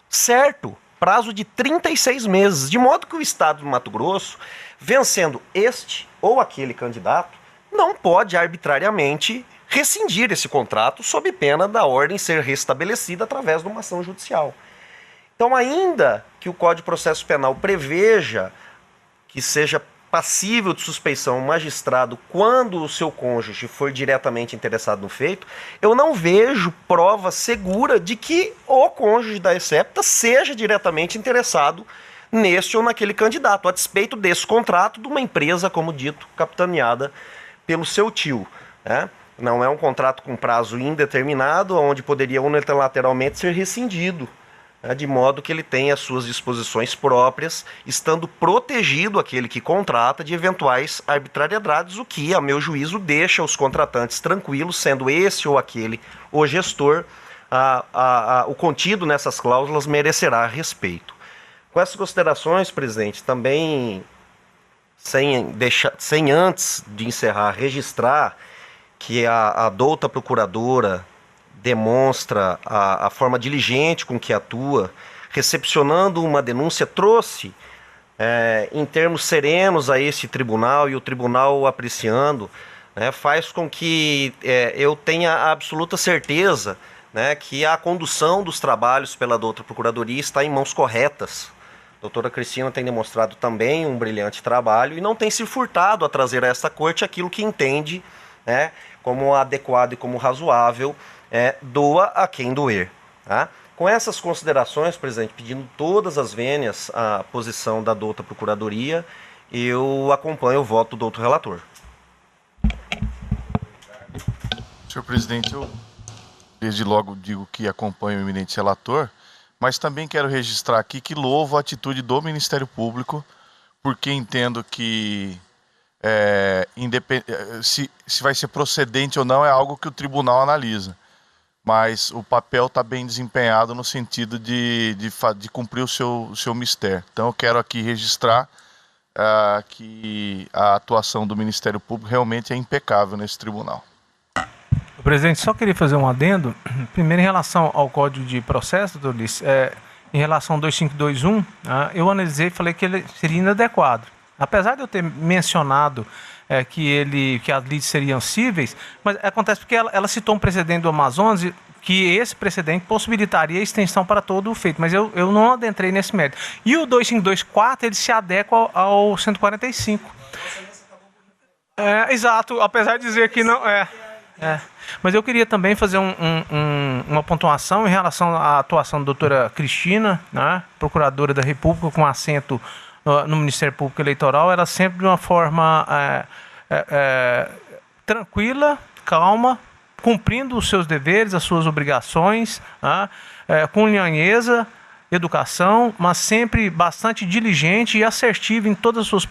certo, prazo de 36 meses, de modo que o estado de Mato Grosso, vencendo este ou aquele candidato, não pode arbitrariamente rescindir esse contrato sob pena da ordem ser restabelecida através de uma ação judicial. Então, ainda que o Código de Processo Penal preveja que seja passível de suspeição um magistrado quando o seu cônjuge for diretamente interessado no feito, eu não vejo prova segura de que o cônjuge da excepta seja diretamente interessado neste ou naquele candidato, a despeito desse contrato de uma empresa, como dito, capitaneada pelo seu tio, né? Não é um contrato com prazo indeterminado, onde poderia unilateralmente ser rescindido, de modo que ele tenha as suas disposições próprias, estando protegido aquele que contrata de eventuais arbitrariedades, o que, a meu juízo, deixa os contratantes tranquilos, sendo esse ou aquele o gestor, o contido nessas cláusulas merecerá respeito. Com essas considerações, presidente, também, sem antes de encerrar, registrar que a douta procuradora demonstra a forma diligente com que atua, recepcionando uma denúncia, trouxe em termos serenos a esse tribunal, e o tribunal apreciando, faz com que eu tenha a absoluta certeza, que a condução dos trabalhos pela douta Procuradoria está em mãos corretas. A doutora Cristina tem demonstrado também um brilhante trabalho e não tem se furtado a trazer a esta corte aquilo que entende como adequado e como razoável, doa a quem doer. Tá? Com essas considerações, presidente, pedindo todas as vênias à posição da douta Procuradoria, eu acompanho o voto do doutor relator. Senhor presidente, eu desde logo digo que acompanho o eminente relator, mas também quero registrar aqui que louvo a atitude do Ministério Público, porque entendo que se vai ser procedente ou não é algo que o tribunal analisa. mas o papel está bem desempenhado no sentido de cumprir o seu mistério. Então eu quero aqui registrar que a atuação do Ministério Público realmente é impecável nesse tribunal. Presidente, só queria fazer um adendo. Primeiro, em relação ao Código de Processo, doutor Ulisses, em relação ao 2521, eu analisei e falei que ele seria inadequado. Apesar de eu ter mencionado que as leads seriam cíveis, mas acontece porque ela citou um precedente do Amazonas, que esse precedente possibilitaria a extensão para todo o feito, mas eu não adentrei nesse mérito. E o 2524, ele se adequa ao 145. Exato, apesar de dizer que não... Mas eu queria também fazer uma pontuação em relação à atuação da doutora Cristina, né, procuradora da República, com assento no Ministério Público Eleitoral. Ela sempre de uma forma tranquila, calma, cumprindo os seus deveres, as suas obrigações, com lhanheza, educação, mas sempre bastante diligente e assertiva em todas as suas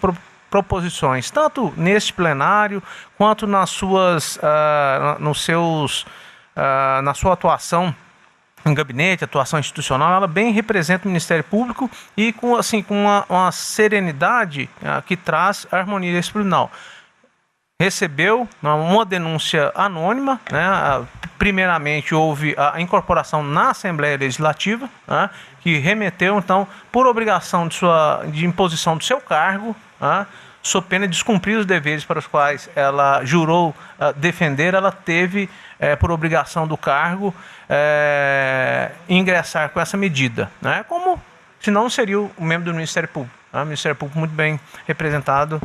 proposições, tanto neste plenário quanto na sua atuação em gabinete, atuação institucional. Ela bem representa o Ministério Público e com uma serenidade que traz a harmonia desse tribunal. Recebeu uma denúncia anônima, né? Primeiramente houve a incorporação na Assembleia Legislativa, né? Que remeteu, então, por obrigação de imposição do seu cargo, sob pena de descumprir os deveres para os quais ela jurou defender, ela teve, por obrigação do cargo, ingressar com essa medida, né? Como, senão, seria o membro do Ministério Público. O Ministério Público muito bem representado.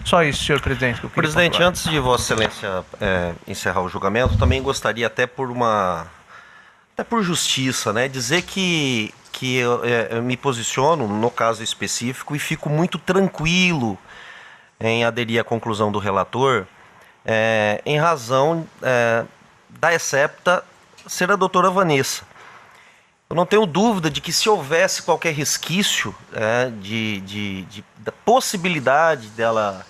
Só isso, senhor presidente. Que eu queria Presidente, pontuar. antes de Vossa Excelência encerrar o julgamento, também gostaria até por justiça, né, dizer que eu me posiciono no caso específico e fico muito tranquilo em aderir à conclusão do relator, em razão da excepta ser a doutora Vanessa. Eu não tenho dúvida de que se houvesse qualquer resquício da possibilidade dela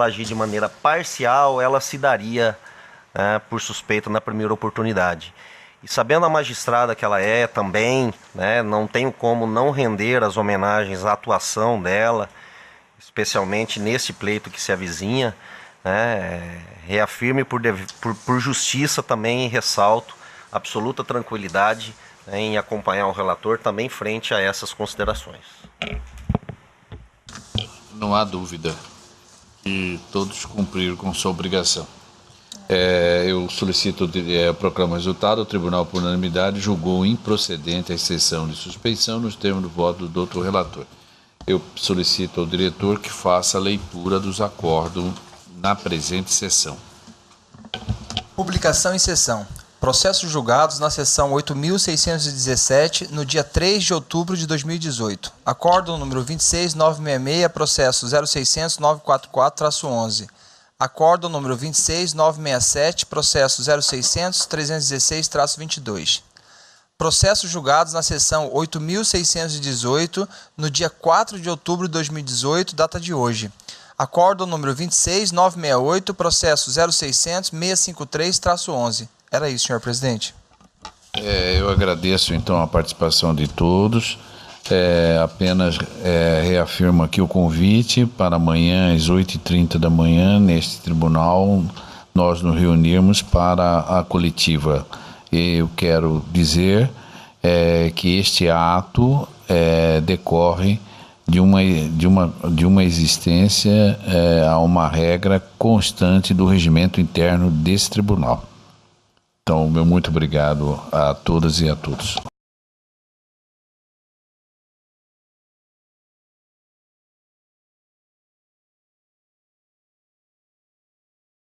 agir de maneira parcial, ela se daria por suspeita na primeira oportunidade. E sabendo a magistrada que ela é também, né, não tenho como não render as homenagens à atuação dela, especialmente nesse pleito que se avizinha, né, reafirmo por justiça também ressalto absoluta tranquilidade em acompanhar o relator também frente a essas considerações. Não há dúvida que todos cumpriram com sua obrigação. Eu solicito, proclamo o resultado. O tribunal, por unanimidade, julgou improcedente a exceção de suspeição nos termos do voto do doutor relator. Eu solicito ao diretor que faça a leitura dos acordos na presente sessão. Publicação em sessão. Processos julgados na seção 8.617, no dia 3 de outubro de 2018. Acórdão número 26966, processo 0600-944-11. Acórdão número 26967, processo 0600-316-22. Processos julgados na seção 8.618, no dia 4 de outubro de 2018, data de hoje. Acórdão número 26968, processo 0600-653-11. Era isso, senhor presidente. Eu agradeço, então, a participação de todos. Apenas reafirmo aqui o convite para amanhã, às 8h30 da manhã, neste tribunal, nós nos reunirmos para a coletiva. Eu quero dizer que este ato decorre de uma existência a uma regra constante do regimento interno desse tribunal. Então, meu muito obrigado a todas e a todos.